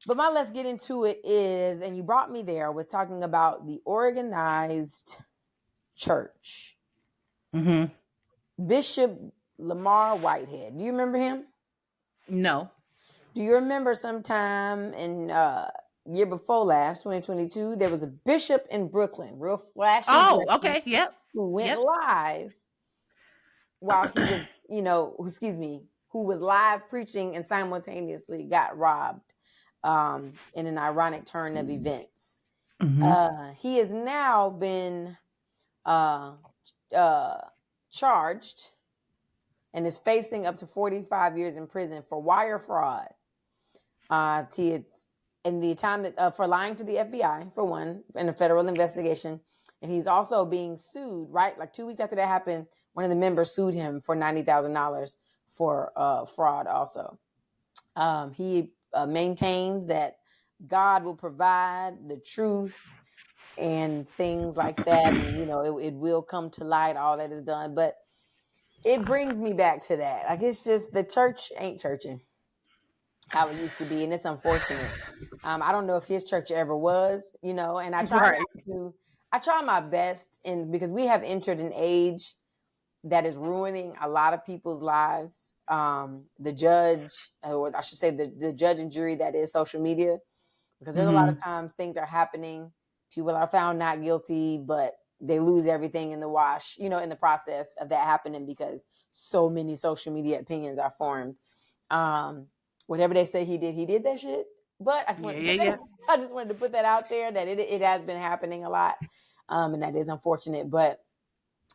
But let's get into it is, and you brought me there with talking about the organized church. Mm-hmm. Bishop Lamar Whitehead. Do you remember him? No. Do you remember sometime in year before last, 2022, there was a bishop in Brooklyn, real flashy. Oh, okay, yep. Who went live while he was, who was live preaching and simultaneously got robbed in an ironic turn of events. Mm-hmm. He has now been charged and is facing up to 45 years in prison for wire fraud. He is in the time that for lying to the FBI for one in a federal investigation, and he's also being sued. Right, like 2 weeks after that happened, one of the members sued him for $90,000 for fraud. Also, he maintains that God will provide the truth and things like that, and it will come to light. All that is done, but it brings me back to that. Like, it's just the church ain't churching how it used to be, and it's unfortunate. I don't know if his church ever was, and I try my best, and because we have entered an age that is ruining a lot of people's lives. The judge, or I should say the judge and jury that is social media, because there's a lot of times things are happening. People are found not guilty, but they lose everything in the wash, in the process of that happening, because so many social media opinions are formed. Whatever they say he did that shit. But I just wanted to put that out there, that it has been happening a lot. And that is unfortunate. But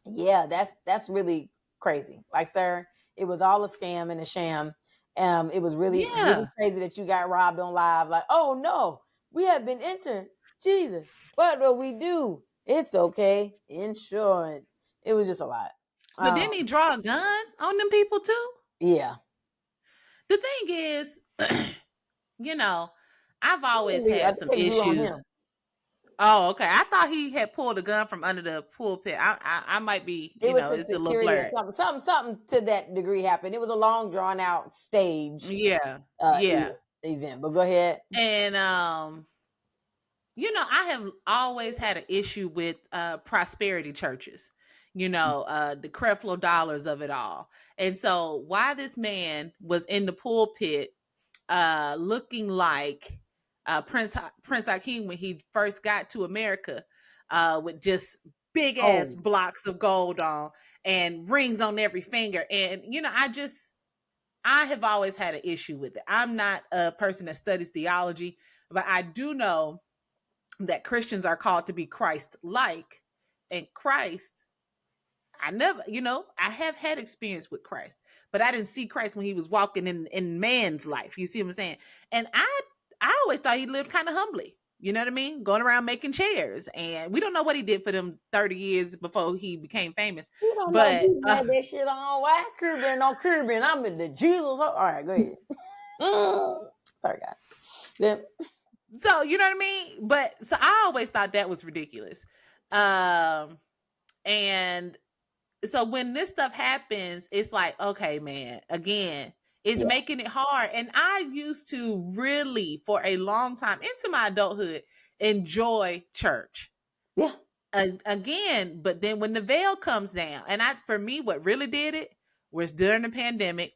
yeah, that's really crazy. Like, sir, it was all a scam and a sham. It was really crazy that you got robbed on live. Like, oh no, we have been entered. Jesus, what will we do? It's okay. Insurance. It was just a lot. But didn't he draw a gun on them people too? Yeah. The thing is, I've always had some issues. Oh, okay. I thought he had pulled a gun from under the pulpit. I might be, it's a little blurred. Something to that degree happened. It was a long, drawn out stage. Event. But go ahead. And I have always had an issue with prosperity churches. The Creflo Dollars of it all. And so why this man was in the pulpit looking like Prince Hakeem when he first got to America with just big ass blocks of gold on and rings on every finger. And, I have always had an issue with it. I'm not a person that studies theology, but I do know that Christians are called to be Christ-like, and Christ, I have had experience with Christ, but I didn't see Christ when he was walking in man's life. You see what I'm saying? And I always thought he lived kind of humbly. You know what I mean? Going around making chairs, and we don't know what he did for them 30 years before he became famous. You don't know he had that shit on. Why Caribbean? I'm in the Jesus. All right, go ahead. Sorry, guys. Yeah. So, you know what I mean? But so I always thought that was ridiculous. And so when this stuff happens, it's like, okay, man, again, it's making it hard. And I used to really, for a long time into my adulthood, enjoy church. Yeah. Again, but then when the veil comes down, and for me, what really did it was during the pandemic,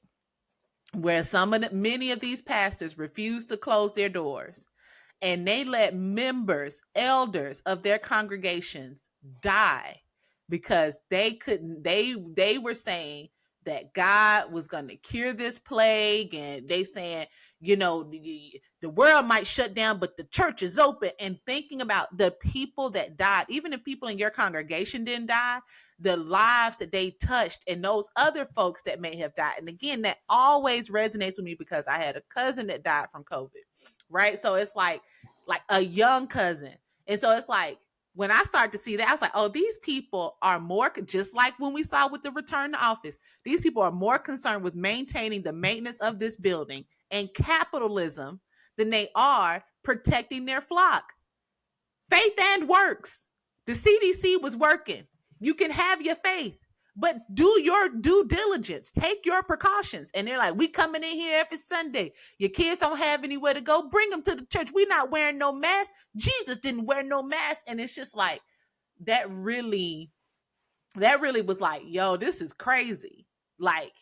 where many of these pastors refused to close their doors, and they let members, elders of their congregations die because they were saying that God was going to cure this plague, and they saying, the world might shut down, but the church is open, and thinking about the people that died, even if people in your congregation didn't die, the lives that they touched and those other folks that may have died. And again, that always resonates with me because I had a cousin that died from COVID, right? So it's like a young cousin. And so it's like, when I started to see that, I was like, oh, these people are more, just like when we saw with the return to office, these people are more concerned with maintaining the maintenance of this building and capitalism than they are protecting their flock. Faith and works. The CDC was working. You can have your faith, but do your due diligence. Take your precautions. And they're like, we coming in here every Sunday. Your kids don't have anywhere to go. Bring them to the church. We're not wearing no mask. Jesus didn't wear no mask. And it's just like, that really was like, yo, this is crazy. Like,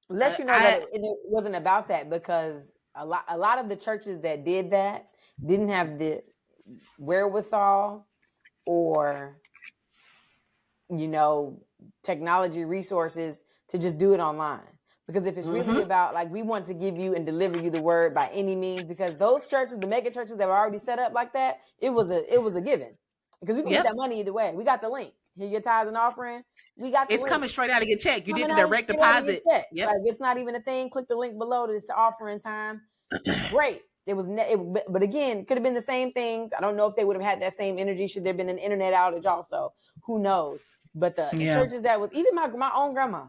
Unless you know that it wasn't about that, because a lot of the churches that did that didn't have the wherewithal or, technology resources to just do it online. Because if it's really about, like, we want to give you and deliver you the word by any means, because those churches, the mega churches that were already set up like that, it was a given. Because we can get that money either way. We got the link. Here, your tithes and offering. We got the link. Coming straight out of your check. You did the direct deposit. Yep. Like, it's not even a thing. Click the link below. This offering time. Great. It was, but again, it could have been the same things. I don't know if they would have had that same energy. Should there have been an internet outage also? Who knows? But the churches that was, even my own grandma,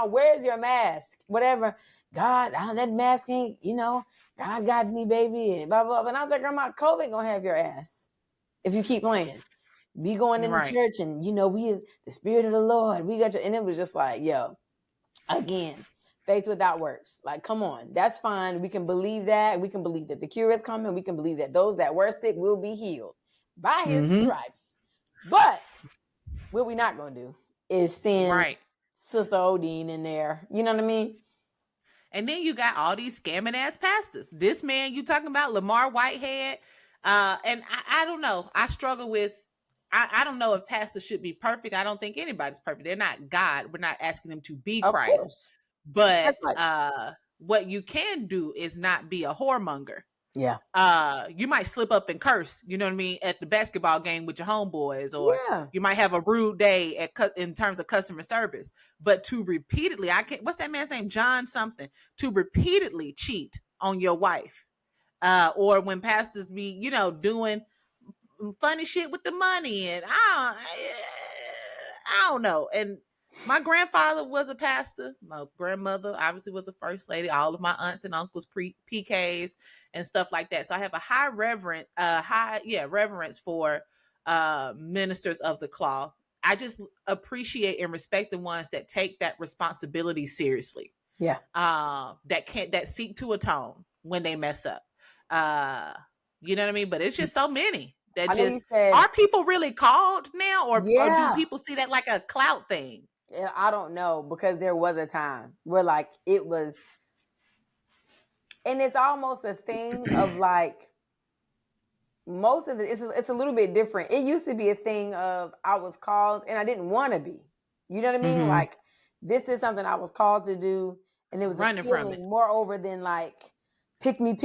where's your mask? Whatever. God, that mask ain't, God got me, baby, and blah, blah, blah. And I was like, Grandma, COVID gonna have your ass if you keep playing. Be going in the church, and we the Spirit of the Lord. We got you, and it was just like, yo, again, faith without works. Like, come on, that's fine. We can believe that. We can believe that the cure is coming. We can believe that those that were sick will be healed by His stripes. But what we not gonna do is send Sister Odine in there. You know what I mean? And then you got all these scamming ass pastors. This man you talking about, Lamar Whitehead, and I don't know. I struggle with. I don't know if pastors should be perfect. I don't think anybody's perfect. They're not God. We're not asking them to be Christ. Course. But what you can do is not be a whoremonger. Yeah. You might slip up and curse, you know what I mean, at the basketball game with your homeboys, or you might have a rude day in terms of customer service. But to repeatedly, what's that man's name? John something. To repeatedly cheat on your wife. Or when pastors be, doing funny shit with the money, and I don't know. And my grandfather was a pastor. My grandmother obviously was a first lady. All of my aunts and uncles PKs and stuff like that. So I have a high reverence for ministers of the cloth. I just appreciate and respect the ones that take that responsibility seriously. Yeah. That seek to atone when they mess up. You know what I mean? But it's just so many. Are people really called now, or do people see that like a clout thing? I don't know, because there was a time where, like, it was, and it's almost a thing of, like, most of it's a little bit different. It used to be a thing of, I was called and I didn't want to be. You know what I mean? Like, this is something I was called to do, and it was running from it more over than, like, pick me.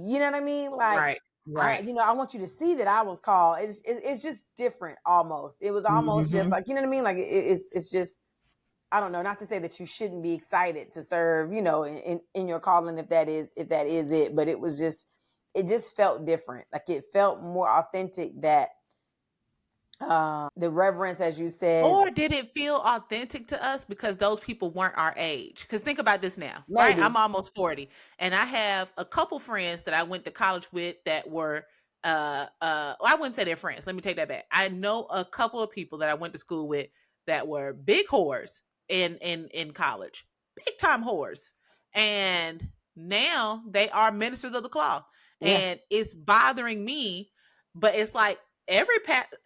You know what I mean? Like, right. I want you to see that I was called. It's just different almost. It was almost just like, you know what I mean? Like, it's just, I don't know, not to say that you shouldn't be excited to serve, in your calling, if that is it, but it just felt different. Like, it felt more authentic, that the reverence, as you said. Or did it feel authentic to us because those people weren't our age? Because think about this now, right? I'm almost 40, and I have a couple friends that I went to college with that were I wouldn't say they're friends. Let me take that back. I know a couple of people that I went to school with that were big whores in college, big time whores, and now they are ministers of the cloth, and it's bothering me. But it's like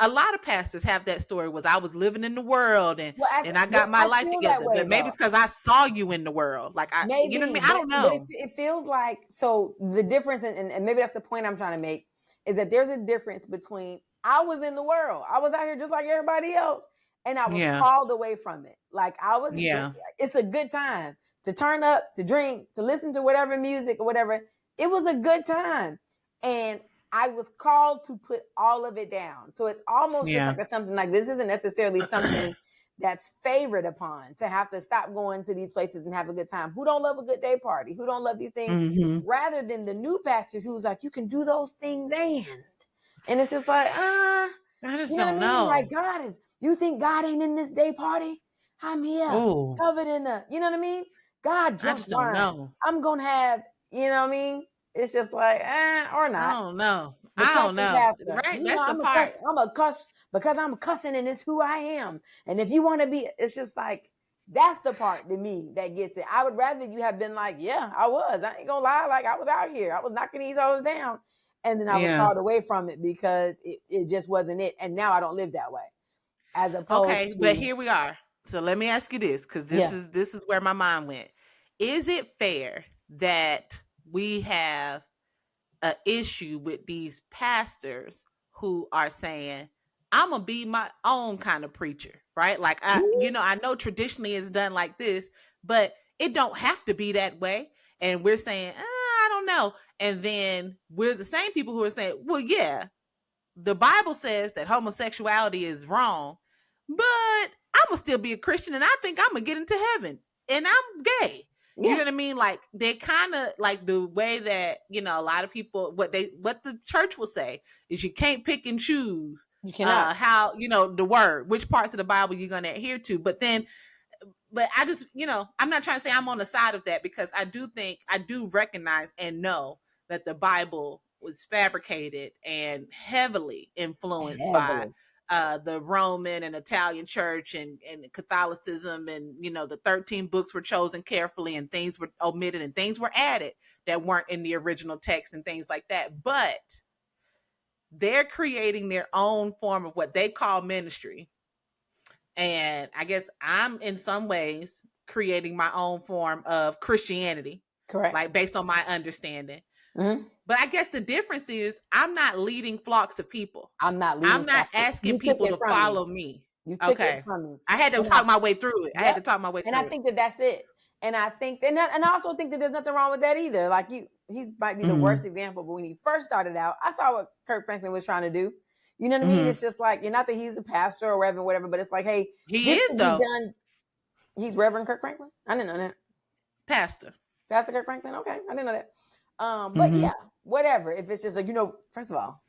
a lot of pastors have that story. Was I was living in the world and I got my life together. But maybe it's because I saw you in the world. Like you know what I mean? I don't know. But it feels like, so the difference, and maybe that's the point I'm trying to make, is that there's a difference between I was in the world. I was out here just like everybody else. And I was called away from it. Like I was, it's a good time to turn up, to drink, to listen to whatever music or whatever. It was a good time. And I was called to put all of it down. So it's almost just like something like this isn't necessarily something that's favored upon, to have to stop going to these places and have a good time. Who don't love a good day party? Who don't love these things? Rather than the new pastors who's like, you can do those things and it's just like, I just don't know. Like God is, you think God ain't in this day party? I'm here, covered in the, you know what I mean? God drunk I just don't know. I'm going to have, you know what I mean? It's just like, or not. I don't know. I don't know. Pastor. Right? You That's know, the part. I'm a cuss because I'm cussing and it's who I am. And if you want to be, it's just like, that's the part to me that gets it. I would rather you have been like, yeah, I was. I ain't gonna lie. Like I was out here. I was knocking these hoes down. And then I was called away from it because it just wasn't it. And now I don't live that way. As opposed to, but here we are. So let me ask you this, because this is where my mind went. Is it fair that we have an issue with these pastors who are saying, I'm gonna be my own kind of preacher, right? Like I know traditionally it's done like this, but it don't have to be that way. And we're saying, I don't know. And then we're the same people who are saying, well, yeah, the Bible says that homosexuality is wrong, but I'm gonna still be a Christian and I think I'm gonna get into heaven and I'm gay. You know what I mean? Like they kind of like the way that, a lot of people, what the church will say is you can't pick and choose how, the word, which parts of the Bible you're going to adhere to. But I just, I'm not trying to say I'm on the side of that, because I do recognize and know that the Bible was fabricated and heavily influenced by the Roman and Italian church and Catholicism, and the 13 books were chosen carefully and things were omitted and things were added that weren't in the original text and things like that. But they're creating their own form of what they call ministry. And I guess I'm in some ways creating my own form of Christianity. Correct. Like based on my understanding. Mm-hmm. But I guess the difference is I'm not leading flocks of people. I'm not asking people to follow me. You took it from me. I had to talk my way through it. And I think that that's it. And I think, and I also think that there's nothing wrong with that either. Like he might be the worst example, but when he first started out, I saw what Kirk Franklin was trying to do. You know what I mean? It's just like, not that he's a pastor or reverend, whatever, but it's like, hey, he is though. He's Reverend Kirk Franklin. I didn't know that. Pastor Kirk Franklin. Okay, I didn't know that. But yeah, whatever. If it's just like, first of all,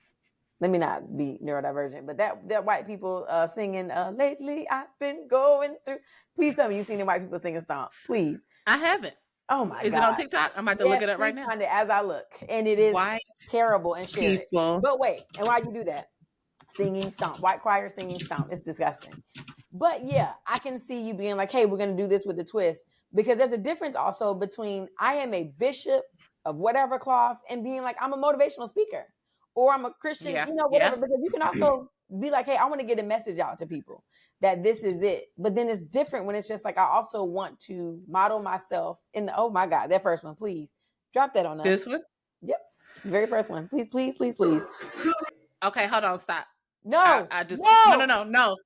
let me not be neurodivergent, but that white people singing, lately I've been going through. Please tell me you've seen the white people singing Stomp. Please. I haven't. Oh my God. Is it on TikTok? I'm about to look it up right now. Find it as I look. And it is terrible and share it. But wait, and why you do that? Singing Stomp. White choir singing Stomp. It's disgusting. But yeah, I can see you being like, hey, we're going to do this with a twist. Because there's a difference also between I am a bishop of whatever cloth and being like, I'm a motivational speaker or I'm a Christian, whatever. Because you can also be like, hey, I want to get a message out to people that this is it. But then it's different when it's just like, I also want to model myself in the, oh my God, that first one, please drop that on us. This one? Yep. Very first one. Please, please, please, please. Okay, hold on, stop. No, I just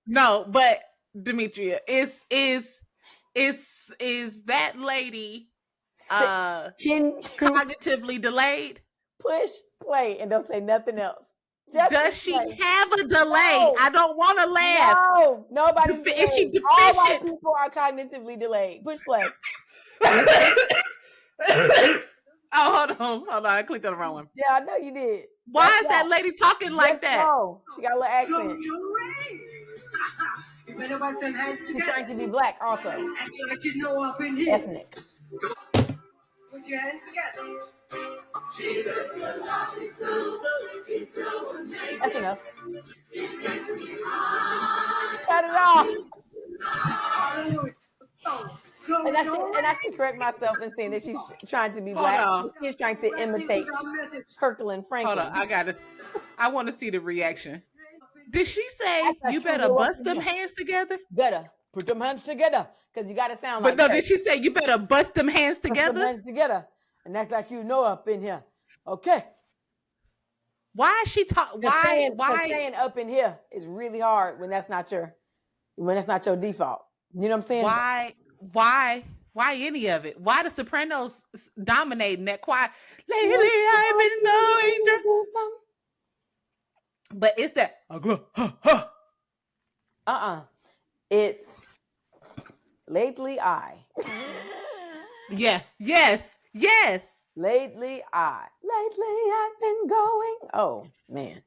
no. But Demetria, is that lady cognitively delayed? Push play and don't say nothing else. Does she have a delay? No. I don't want to laugh. No, nobody's delayed. Is she deficient? All white people are cognitively delayed. Push play. Oh, hold on. I clicked on the wrong one. Yeah, I know you did. Why is that lady talking like that? She got a little accent. She's trying to be black also. Ethnic. Put your hands together. Jesus, your love is so amazing. That's enough. Cut it off. And I should correct myself in saying that she's trying to be black. She's trying to imitate Kirkland Franklin. Hold on, I want to see the reaction. Did she say That's you a true better girl bust from them here. hands together? Better put them hands together, because you got to sound But like no, that. did she say you better bust them hands Put them together? hands together and act like you know up in here. Okay. Why is she talking? Why? Staying up in here is really hard when that's not your default. You know what I'm saying? Why any of it? Why the Sopranos dominating that quiet? Lately I've been going through. But it's that. It's lately I. Yeah. Yes. Lately I've been going. Oh man.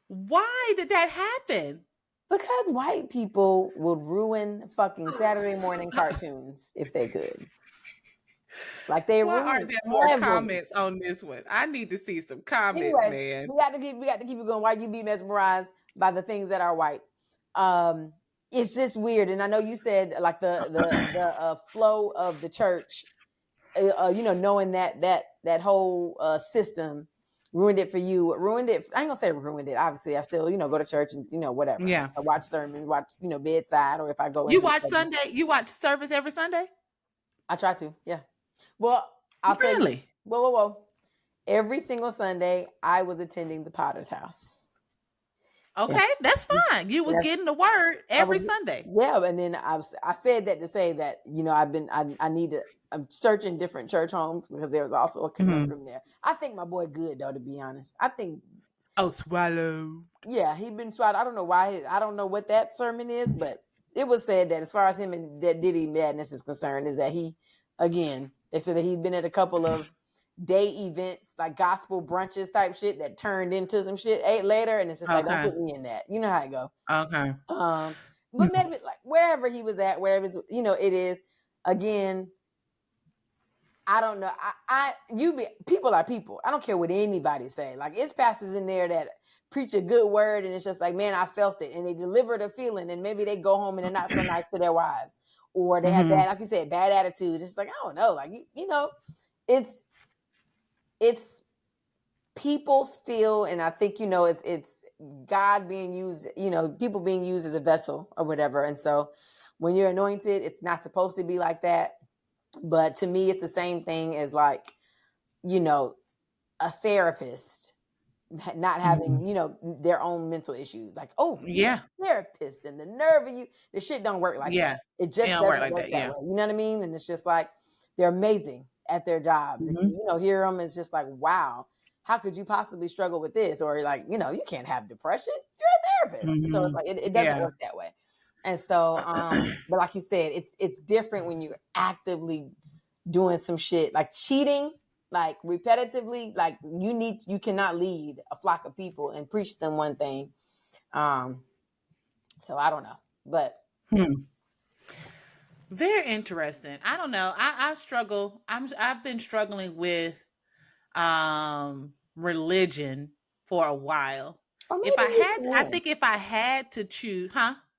Why did that happen? Because white people would ruin fucking Saturday morning cartoons if they could. Like they Why ruined aren't there more everything. comments on this one? I need to see some comments, man. We got to keep it going. Why you be mesmerized by the things that are white? It's just weird. And I know you said like the flow of the church, knowing that whole system ruined it for you. Ruined it. I ain't gonna say ruined it. Obviously, I still go to church and whatever. Yeah. I watch sermons, watch bedside, or if I go. You watch Sunday. You watch service every Sunday. I try to. Yeah. Well, I'll tell you. Whoa. Every single Sunday, I was attending the Potter's house. Okay, that's fine. You was getting the word every Sunday. Yeah, and then I said that to say that I'm searching different church homes because there was also a conundrum there. I think my boy good though, to be honest. I think. Oh, swallow. Yeah, he been swallowed. I don't know why. I don't know what that sermon is, but it was said that as far as him and that Diddy madness is concerned, is that he, again, they said that he'd been at a couple of day events, like gospel brunches type shit that turned into some shit later, and it's just like, don't put me in that. You know how it go. Okay. But maybe like wherever he was at, wherever it is. Again, I don't know. People are people. I don't care what anybody say. Like it's pastors in there that preach a good word, and it's just like, man, I felt it, and they deliver the feeling, and maybe they go home and they're not so nice to their wives, or they have bad, like you said, bad attitude. It's just like, I don't know, like it's people still, and I think it's God being used, people being used as a vessel or whatever. And so when you're anointed, it's not supposed to be like that. But to me, it's the same thing as like, a therapist not having, their own mental issues. Like, oh, yeah, therapist, and the nerve of you. The shit don't work like that. It just doesn't work that way. You know what I mean? And it's just like they're amazing at their jobs. If you hear them, it's just like, wow, how could you possibly struggle with this? Or like, you can't have depression. You're a therapist. So it's like it doesn't work that way. And so, but like you said, it's different when you're actively doing some shit like cheating, like repetitively. Like you cannot lead a flock of people and preach them one thing. So I don't know, but very interesting. I don't know. I struggle. I've been struggling with religion for a while. I think if I had to choose,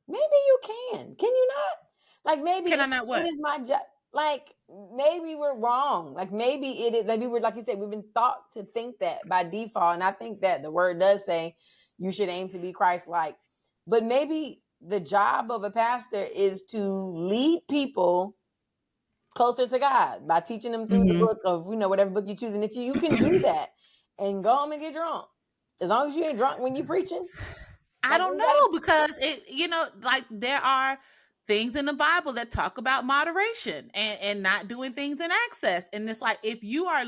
maybe you can. Can you not? Like maybe can I not what? It is my job. Like maybe we're wrong. Like maybe it is. Maybe we're, like you said, we've been taught to think that by default. And I think that the word does say you should aim to be Christ-like. But maybe the job of a pastor is to lead people closer to God by teaching them through the book of, whatever book you choose. And if you can do that and go home and get drunk, as long as you ain't drunk when you're preaching. I don't know, because like there are things in the Bible that talk about moderation and not doing things in excess. And it's like, if I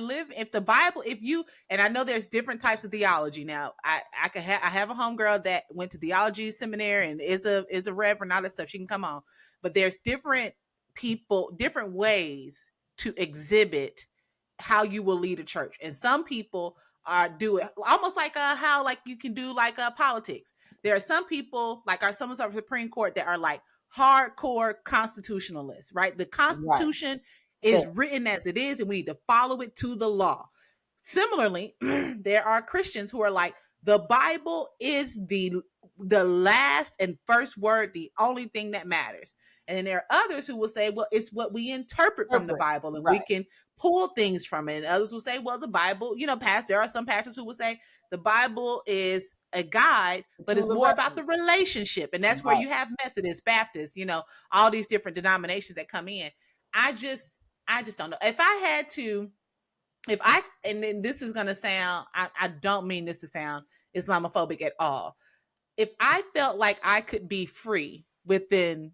know there's different types of theology. Now I have a homegirl that went to theology seminary and is a reverend, all that stuff. She can come on, but there's different ways to exhibit how you will lead a church. And some people do it almost like how like you can do like politics. There are some people like some of our Supreme Court that are like hardcore constitutionalists, right? The Constitution is written as it is, and we need to follow it to the law. similarly, there are Christians who are like, the Bible is the last and first word, the only thing that matters. And then there are others who will say, well, it's what we interpret from the Bible, and we can pull things from it. And others will say, well, the Bible, there are some pastors who will say the Bible is a guide, but it's more about the relationship. And that's where you have Methodists, Baptists, all these different denominations that come in. I just don't know. And then this is going to sound, I don't mean this to sound Islamophobic at all. If I felt like I could be free within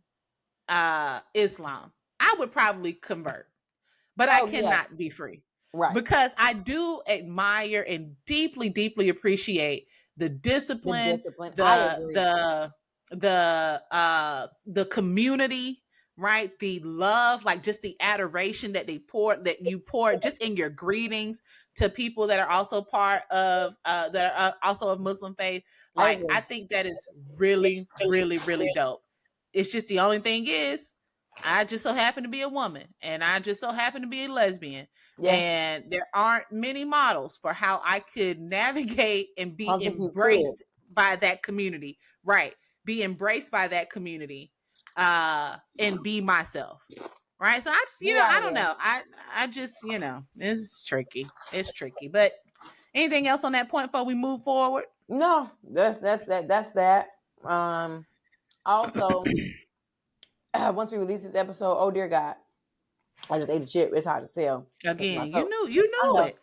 Islam, I would probably convert, but I cannot be free. Right. Because I do admire and deeply, deeply appreciate the discipline, the community, right? The love, like just the adoration that you pour just in your greetings to people that are also part of that are also of Muslim faith. Like, I think that is really, really, really dope. It's just the only thing is, I just so happen to be a woman, and I just so happen to be a lesbian. Yeah. And there aren't many models for how I could navigate and be embraced by that community. Right. Be embraced by that community and be myself. Right. So I just, I don't know. I just, it's tricky. It's tricky. But anything else on that point before we move forward? No, that's that. Also, once we release this episode, oh dear God, I just ate a chip. It's hard to sell. Again, you knew it.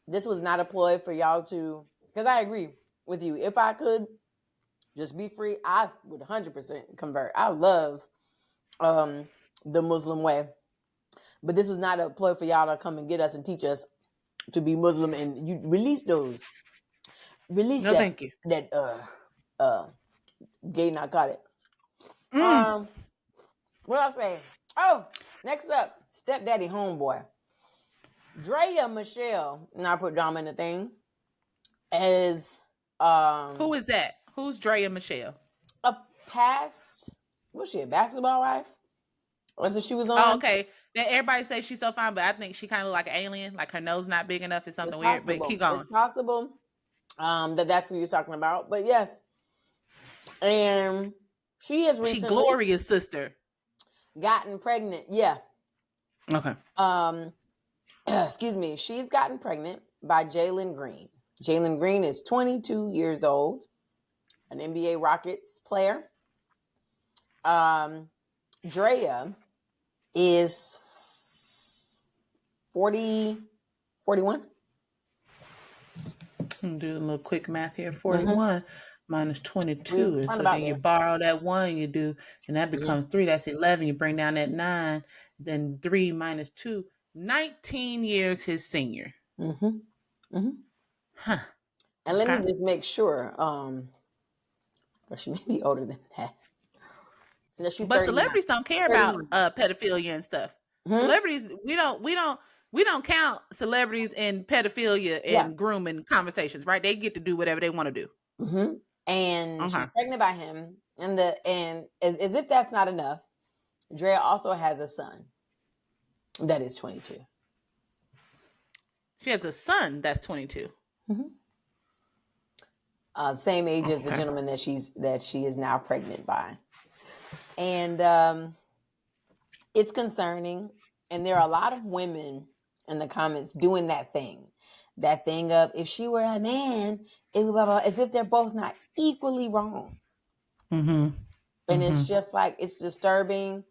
This was not a ploy for y'all to, because I agree with you. If I could just be free, I would 100% convert. I love the Muslim way, but this was not a ploy for y'all to come and get us and teach us to be Muslim. And you release thank you. That gay narcotic. What else say? Oh, next up, stepdaddy homeboy. Drea Micheal, and I put drama in the thing, is who is that? Who's Drea Micheal? A past, was she a basketball wife? Or so she was on? Oh, okay. Then everybody says she's so fine, but I think she kind of like an alien, like her nose not big enough. It's something weird, but keep going. It's possible that's what you're talking about, but yes. And she has recently, Gloria's sister, gotten pregnant. Yeah. Okay. Excuse me. She's gotten pregnant by Jalen Green. Jalen Green is 22 years old, an NBA Rockets player. Drea is 41. Do a little quick math here. 41 minus 22. And so then you borrow that 1, you do, and that becomes 3. That's 11. You bring down that 9. Then 3 minus 2. 19 years his senior. Huh. And let me just make sure. She may be older than that. But celebrities don't care about pedophilia and stuff. Celebrities, we don't count celebrities in pedophilia and grooming conversations, right? They get to do whatever they want to do. And she's pregnant by him, and as if that's not enough, Drea also has a son that is 22. She has a son that's 22. Same age as the gentleman that she is now pregnant by, and it's concerning. And there are a lot of women in the comments doing that thing of, if she were a man, it would blah, blah, as if they're both not equally wrong. And it's just like, it's disturbing.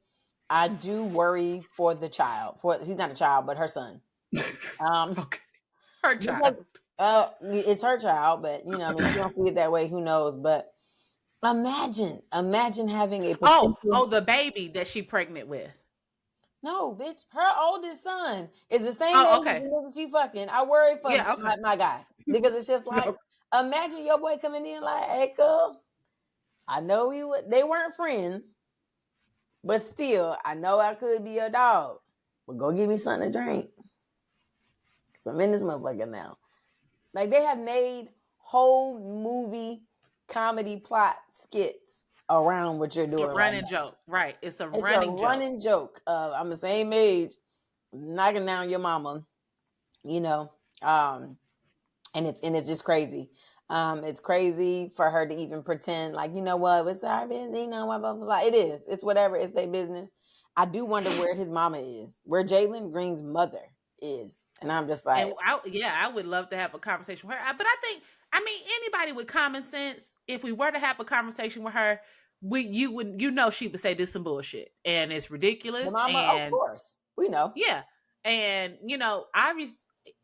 I do worry for the child. He's not a child, but her son. Her child. It's her child, but she don't feel it that way. Who knows? But imagine having a the baby that she pregnant with. No, bitch. Her oldest son is the same age as the she fucking. I worry for my guy, because it's just like, imagine your boy coming in like, hey, cool. I know they weren't friends, but still, I know I could be your dog. But go give me something to drink. Cause I'm in this motherfucker now. Like, they have made whole movie comedy plot skits around what you're doing. It's a running joke. Right. It's a running joke. I'm the same age, knocking down your mama, you know, and it's just crazy. It's crazy for her to even pretend like, you know what, it's our business, you know, blah, blah, blah, blah. It is. It's whatever. It's their business. I do wonder where his mama is, where Jalen Green's mother is. And I'm just like, And I would love to have a conversation with her. But I mean, anybody with common sense, if we were to have a conversation with her, she would say this some bullshit and it's ridiculous. the mama, of course, we know. Yeah. And,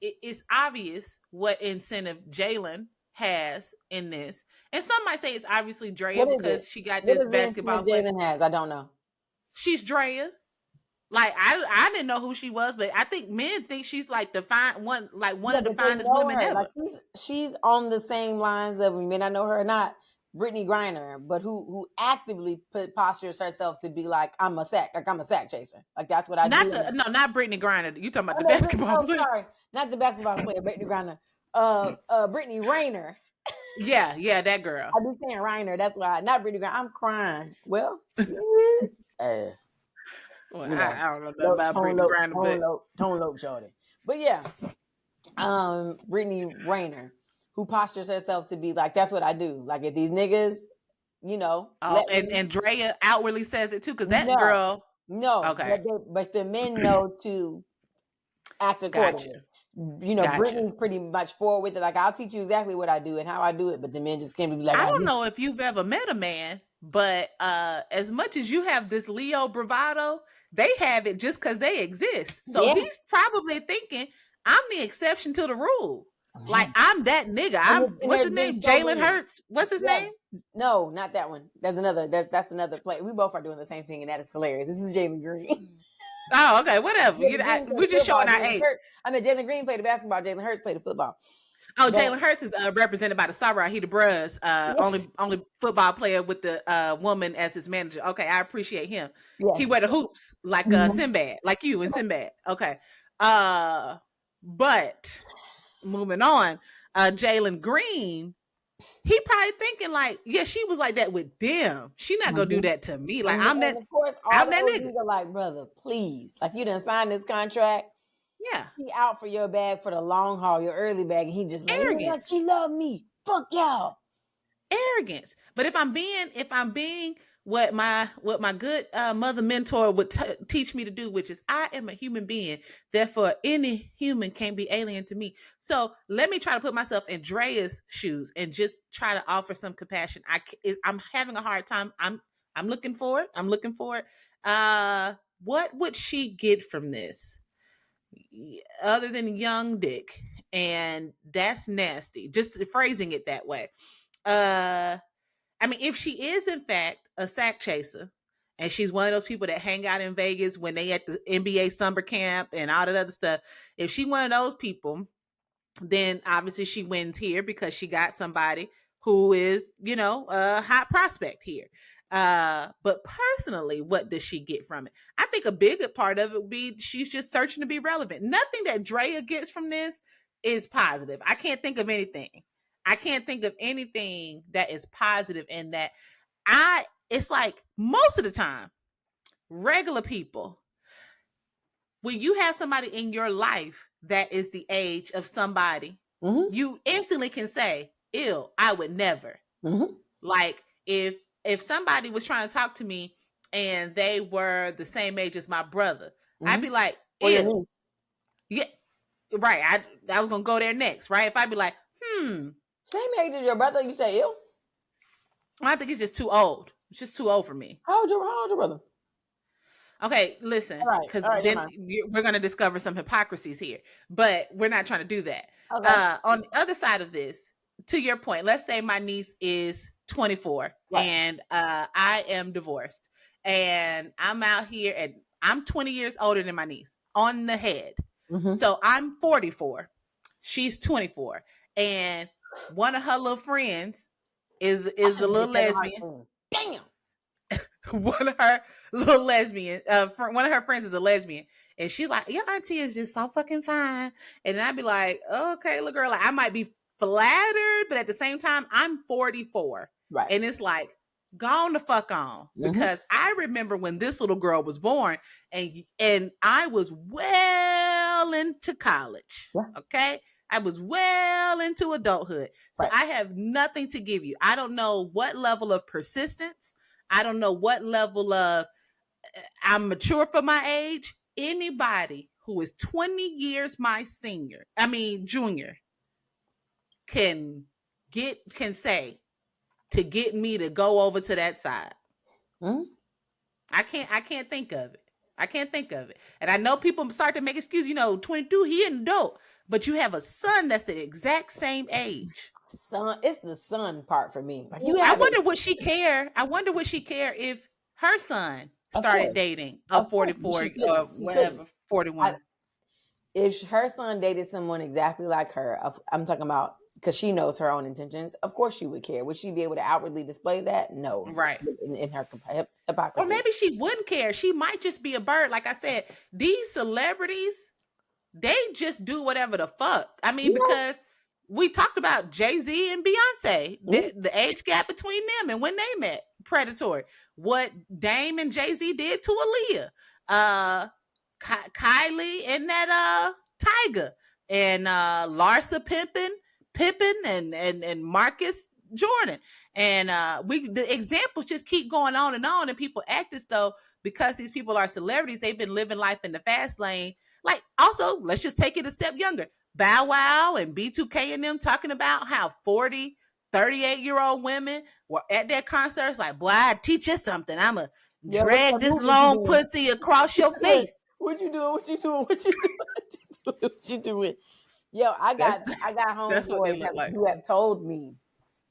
it's obvious what incentive Jalen has in this. And some might say it's obviously Drea because she got this basketball player. Jalen has, I don't know. She's Drea. Like I didn't know who she was, but I think men think she's like one of the finest women ever. Like she's on the same lines of, we may not know her or not, Brittany Griner, but who actively postures herself to be like, I'm a sack chaser. Like that's what I do. Not Brittany Griner. You talking about the basketball player? Sorry, not the basketball player, Brittany Griner. Brittany Rayner. Yeah, that girl. I be saying Reiner. That's why, not Brittany Griner. I'm crying. Well, I don't know about Brittany Griner, tone low, shorty. But yeah, Brittany Rayner, who postures herself to be like, that's what I do. Like if these niggas, and Drea outwardly says it too, because that girl. No, okay, but the men know to act accordingly. Gotcha. Brittany's pretty much forward with it. Like, I'll teach you exactly what I do and how I do it, but the men just can't be like, I don't know if you've ever met a man, but as much as you have this Leo bravado, they have it just because they exist. So he's probably thinking, I'm the exception to the rule. Like, I'm that nigga. What's his name? Jalen Hurts. What's his name? No, not that one. That's another play. We both are doing the same thing, and that is hilarious. This is Jalen Green. Oh, okay, whatever. We're just showing our age. I mean, Jalen Green played the basketball. Jalen Hurts played the football. Oh, Jalen Hurts is represented by the Sarai. He the Bruz, only football player with the woman as his manager. Okay, I appreciate him. Yes. He wear the hoops like Sinbad, like you and Sinbad. Okay, but moving on, Jalen Green. He probably thinking like, yeah, she was like that with them. She not gonna do that to me. Like I'm that. Of course, I'm that nigga. Are like, brother, please. Like you done signed this contract. Yeah, he out for your bag for the long haul, your early bag, and he just like, arrogance. Like, she love me. Fuck y'all. Arrogance. But if I'm being what my good mother mentor would teach me to do, which is I am a human being, therefore any human can't be alien to me. So let me try to put myself in Drea's shoes and just try to offer some compassion. I'm having a hard time. I'm looking for it. What would she get from this other than young dick? And that's nasty. Just phrasing it that way. I mean, if she is in fact a sack chaser, and she's one of those people that hang out in Vegas when they at the NBA summer camp and all that other stuff, if she one of those people, then obviously she wins here because she got somebody who is, a hot prospect here. But personally, what does she get from it? I think a bigger part of it would be she's just searching to be relevant. Nothing that Drea gets from this is positive. I can't think of anything that is positive in that. It's like most of the time, regular people, when you have somebody in your life that is the age of somebody, you instantly can say, ew, I would never. Like if somebody was trying to talk to me and they were the same age as my brother, I'd be like, ew. Yeah, right. I was going to go there next, right? If I'd be like, same age as your brother, you say ew? I think it's just too old. It's just too old for me. How old your brother? Okay, listen, because then we're going to discover some hypocrisies here, but we're not trying to do that. Okay. On the other side of this, to your point, let's say my niece is 24 and I am divorced and I'm out here and I'm 20 years older than my niece on the head. So I'm 44. She's 24. And one of her little friends is a little lesbian. Damn. One of her little lesbian, one of her friends is a lesbian, and she's like, "Your auntie is just so fucking fine." And I'd be like, "Okay, little girl." Like I might be flattered, but at the same time, I'm 44, right? And it's like, gone the fuck on, because I remember when this little girl was born, and I was well into college. Yeah. Okay. I was well into adulthood. So Right. I have nothing to give you. I don't know what level of persistence. I don't know what level of I'm mature for my age. Anybody who is 20 years my junior can say to get me to go over to that side. Hmm? I can't think of it. I can't think of it. And I know people start to make excuses, 22, he an adult. But you have a son that's the exact same age. Son, it's the son part for me. Like I wonder would she care? I wonder would she care if her son started dating a 44 or whatever, 41. If her son dated someone exactly like her, I'm talking about because she knows her own intentions. Of course, she would care. Would she be able to outwardly display that? No, right. In her hypocrisy, or maybe she wouldn't care. She might just be a bird. Like I said, these celebrities, they just do whatever the fuck. I mean, because we talked about Jay-Z and Beyonce, the age gap between them and when they met, predatory. What Dame and Jay-Z did to Aaliyah, Kylie and that Tyga, and Larsa Pippen and Marcus Jordan. And the examples just keep going on, and people act as though because these people are celebrities, they've been living life in the fast lane. Like, also, let's just take it a step younger. Bow Wow and B2K and them talking about how 40, 38-year-old women were at their concerts. Like, boy, I teach you something. I'm going to drag this long pussy across your face. What you doing? Yo, I got homeboys who have told me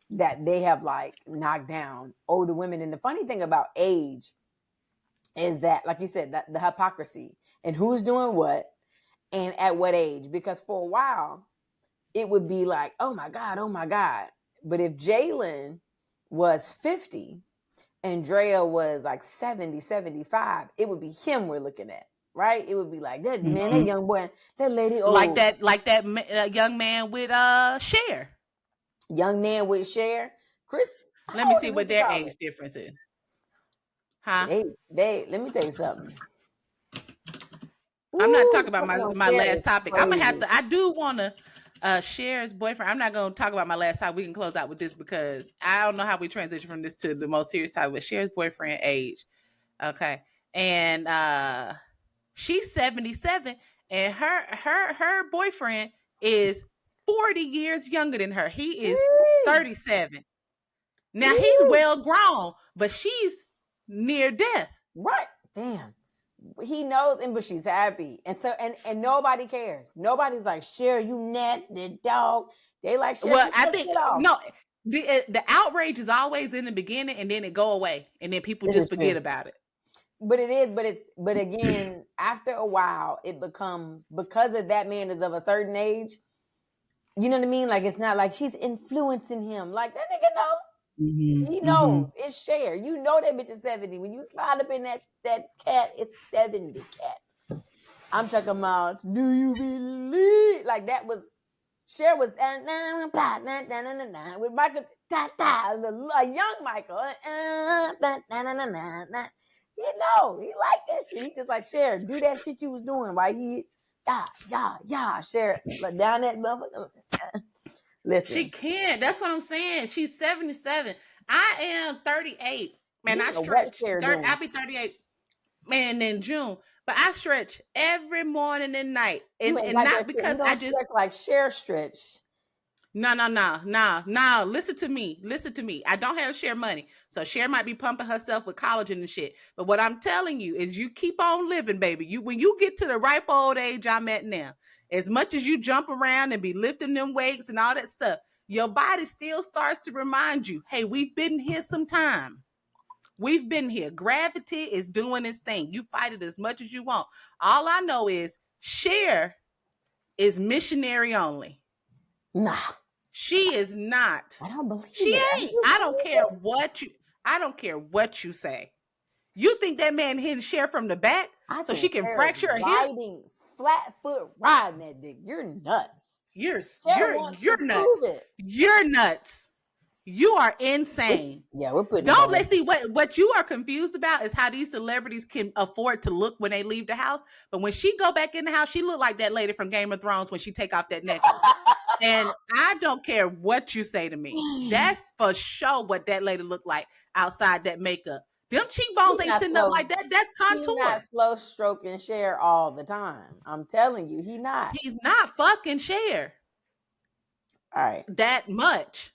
that they have like knocked down older women. And the funny thing about age is that, like you said, that the hypocrisy and who's doing what and at what age. Because for a while, it would be like, oh my God. But if Jalen was 50 and Drea was like 70, 75, it would be him we're looking at. Right? It would be like that man, that young boy, that lady, like that young man with Cher. Young man with Cher. Chris, let me see what their age difference is. Huh? They let me tell you something. I'm not talking about my last topic. I'm gonna have to. I do want to Cher's boyfriend. I'm not gonna talk about my last topic. We can close out with this because I don't know how we transition from this to the most serious topic. But Cher's boyfriend age, okay, and she's 77, and her boyfriend is 40 years younger than her. He is 37. Now he's well grown, but she's near death. Right. Damn. He knows, but she's happy. And so and nobody cares. Nobody's like, Cher, you nasty dog. They like Cher. Well, I think no, the outrage is always in the beginning and then it go away. And then people just forget about it. But it is, but again, after a while, it becomes, because of that man is of a certain age, you know what I mean? Like, it's not like she's influencing him. Like, that nigga know. Mm-hmm. He knows. It's Cher. You know that bitch is 70. When you slide up in that cat, it's 70 cat. I'm talking about, do you believe? Like, that was, Cher was, with Michael, a young Michael. You know, he liked that shit. He just like, Cher, do that shit you was doing while he, Cher, like, down that motherfucker. Listen. She can't. That's what I'm saying. She's 77. I am 38. Man, I stretch. I'll be 38, man, in June. But I stretch every morning and night. And like not because I just like Cher stretch. No. Listen to me. I don't have Cher money. So Cher might be pumping herself with collagen and shit. But what I'm telling you is you keep on living, baby. When you get to the ripe old age I'm at now, as much as you jump around and be lifting them weights and all that stuff, your body still starts to remind you, hey, we've been here some time. We've been here. Gravity is doing its thing. You fight it as much as you want. All I know is Cher is missionary only. Nah. She is not. I don't believe she it. ain't. I don't care what you say. You think that man hitting Cher from the back so she can fracture her hip? Flat foot riding that dick. You're nuts. You're nuts. You're nuts. You are insane. Yeah, we're putting. Don't let's see what you are confused about is how these celebrities can afford to look when they leave the house. But when she go back in the house, she look like that lady from Game of Thrones when she take off that necklace. And I don't care what you say to me. That's for sure what that lady look like outside that makeup. Them cheekbones ain't sitting up like that. That's contour. He's not slow stroking Cher all the time. I'm telling you, he not. He's not fucking Cher. All right. That much.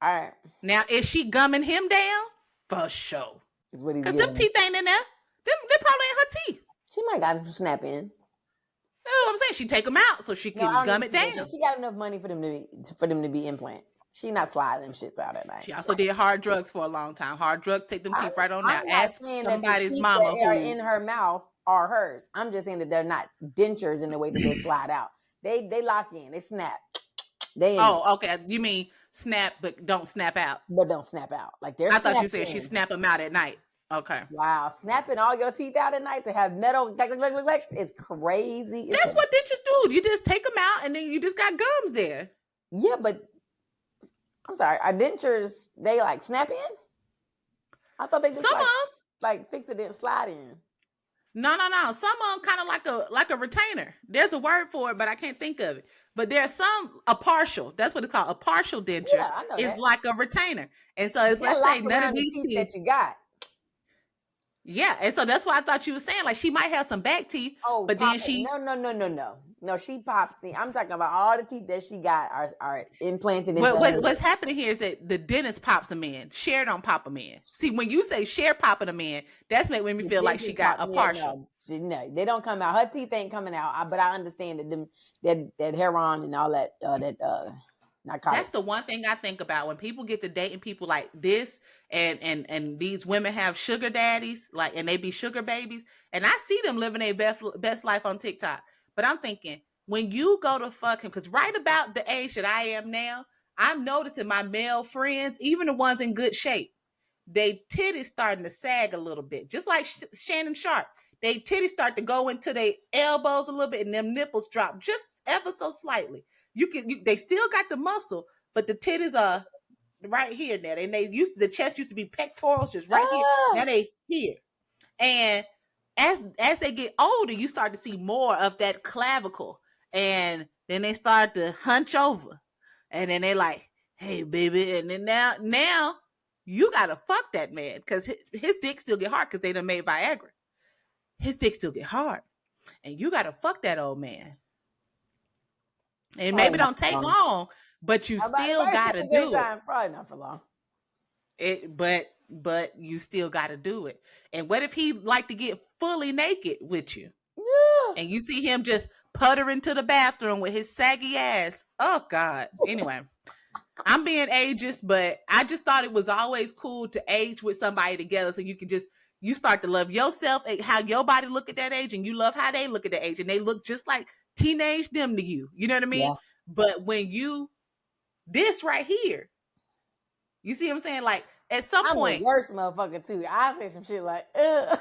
All right. Now, is she gumming him down? For sure. Because them teeth ain't in there. They probably ain't her teeth. She might got some snap ins. That's what I'm saying. She take them out so she can gum it down. She got enough money for them to be implants. She not sliding them shits out at night. She also did hard drugs for a long time. Hard drugs take them teeth right on now. Ask somebody's mama that are in her mouth are hers. I'm just saying that they're not dentures in the way that they slide out. They lock in. They snap. Okay. You mean snap, but don't snap out. But don't snap out. Like they're. I thought you said she snap them out at night. Okay. Wow, snapping all your teeth out at night to have metal is crazy. That's what dentures do. You just take them out and then you just got gums there. Yeah, but I'm sorry. Are dentures they like snap in? I thought they just some of them like fix it and slide in. No. Some of them kind of like a retainer. There's a word for it, but I can't think of it. But there's a partial. That's what it's called. A partial denture. Yeah, I know is that. like a retainer. And so it's let's say none of these teeth that you got. Yeah, and so that's why I thought you were saying like she might have some back teeth. But then she no, she pops in. I'm talking about all the teeth that she got are implanted in. What's happening here is that the dentist pops them in. Cher don't pop them in. See, when you say Cher popping them in, that's making me feel like she got a partial. No, they don't come out. Her teeth ain't coming out. But I understand that heroin and all that narcotics. That's the one thing I think about when people get to dating people like this, and these women have sugar daddies, like, and they be sugar babies, and I see them living their best life on TikTok. But I'm thinking, when you go to fuck him, because right about the age that I am now, I'm noticing my male friends, even the ones in good shape, they titties starting to sag a little bit, just like Shannon Sharp. They titties start to go into their elbows a little bit, and them nipples drop just ever so slightly. They still got the muscle, but the titties are right here now. And the chest used to be pectorals just right here. Now they here. And as they get older, you start to see more of that clavicle. And then they start to hunch over. And then they like, hey, baby. And then now you gotta fuck that man. Because his dick still get hard because they done made Viagra. His dick still get hard. And you gotta fuck that old man. And maybe don't take long, but you still gotta do it. Probably not for long. But you still gotta do it. And what if he like to get fully naked with you? Yeah. And you see him just puttering to the bathroom with his saggy ass. Oh God. Anyway, I'm being ageist, but I just thought it was always cool to age with somebody together so you start to love yourself, how your body look at that age, and you love how they look at that age, and they look just like teenage them to you. You know what I mean? Yeah. But when this right here, you see what I'm saying? Like at some point, I'm the worst motherfucker too. I say some shit like, ugh.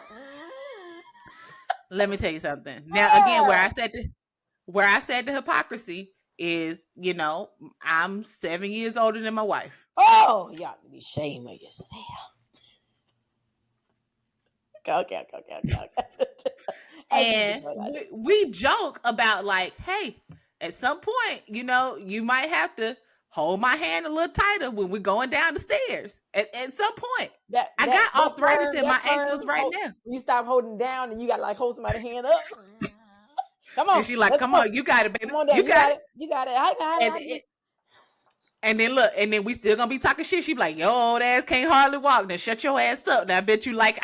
Let me tell you something. Now again, where I said the hypocrisy is, I'm 7 years older than my wife. Oh, y'all can be ashamed of yourself. Okay. And we joke about like, hey, at some point, you might have to hold my hand a little tighter when we're going down the stairs. At some point, I got arthritis in my ankles right now. You stop holding down and you got to like hold somebody's hand up. Come on. And she like, come on, you got it, baby. Come on down. You got it. You got it. I got it. And then look, and then we still gonna be talking shit. She be like, yo, old ass can't hardly walk. Then shut your ass up. Now I bet you like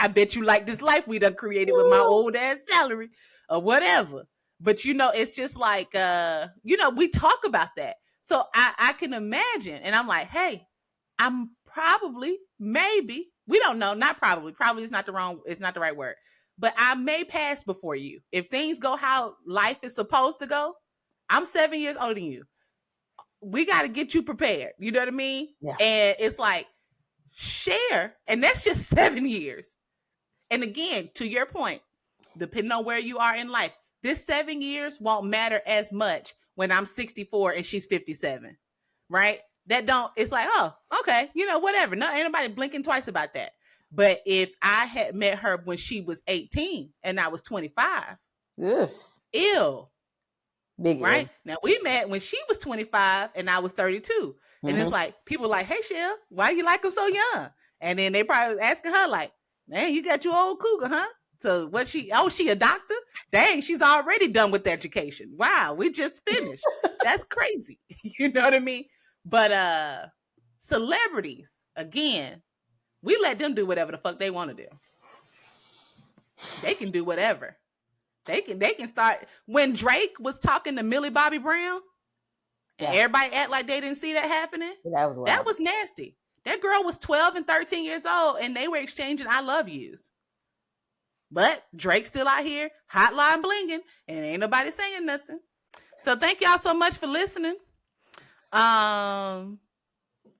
this life we done created with my old ass salary or whatever. But it's just like we talk about that. So I can imagine, and I'm like, hey, I'm probably, maybe, we don't know, not probably is not the right word. But I may pass before you. If things go how life is supposed to go, I'm 7 years older than you. We got to get you prepared. You know what I mean? Yeah. And it's like, share. And that's just 7 years. And again, to your point, depending on where you are in life, this 7 years won't matter as much when I'm 64 and she's 57. Right? that don't, it's like, oh, okay, you know, whatever. No, ain't nobody blinking twice about that. But if I had met her when she was 18 and I was 25, Ugh. ill. Big Right? ill. Now we met when she was 25 and I was 32. And it's like, people like, hey, Shell, why you like him so young? And then they probably was asking her like, man, you got your old cougar, huh? So what she a doctor? Dang, she's already done with education. Wow, we just finished. That's crazy. You know what I mean? But celebrities, again, we let them do whatever the fuck they want to do. They can do whatever. They can start. When Drake was talking to Millie Bobby Brown, and everybody act like they didn't see that happening. That was wild. That was nasty. That girl was 12 and 13 years old, and they were exchanging I love yous. But Drake's still out here, hotline blinging, and ain't nobody saying nothing. So thank y'all so much for listening.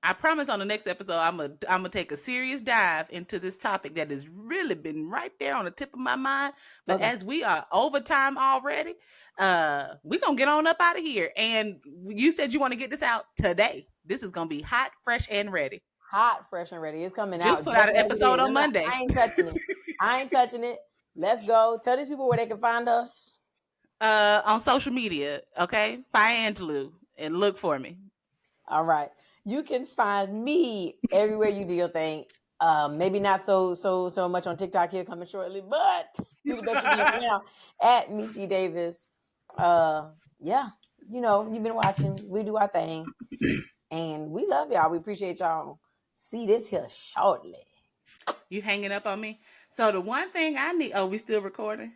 I promise on the next episode, I'm gonna take a serious dive into this topic that has really been right there on the tip of my mind. But as we are overtime already, we're gonna get on up out of here. And you said you want to get this out today. This is gonna be hot, fresh, and ready. Hot, fresh, and ready. It's coming out. Just put out an episode on Monday. I ain't touching it. I ain't touching it. Let's go. Tell these people where they can find us. On social media, okay? Fiya Angelou, and look for me. All right. You can find me everywhere you do your thing. Maybe not so much on TikTok here coming shortly, but you can bet you be now at Micheal Davis. Yeah, you know, you've been watching. We do our thing. And we love y'all. We appreciate y'all. See this here shortly. You hanging up on me? So the one thing I need, we still recording?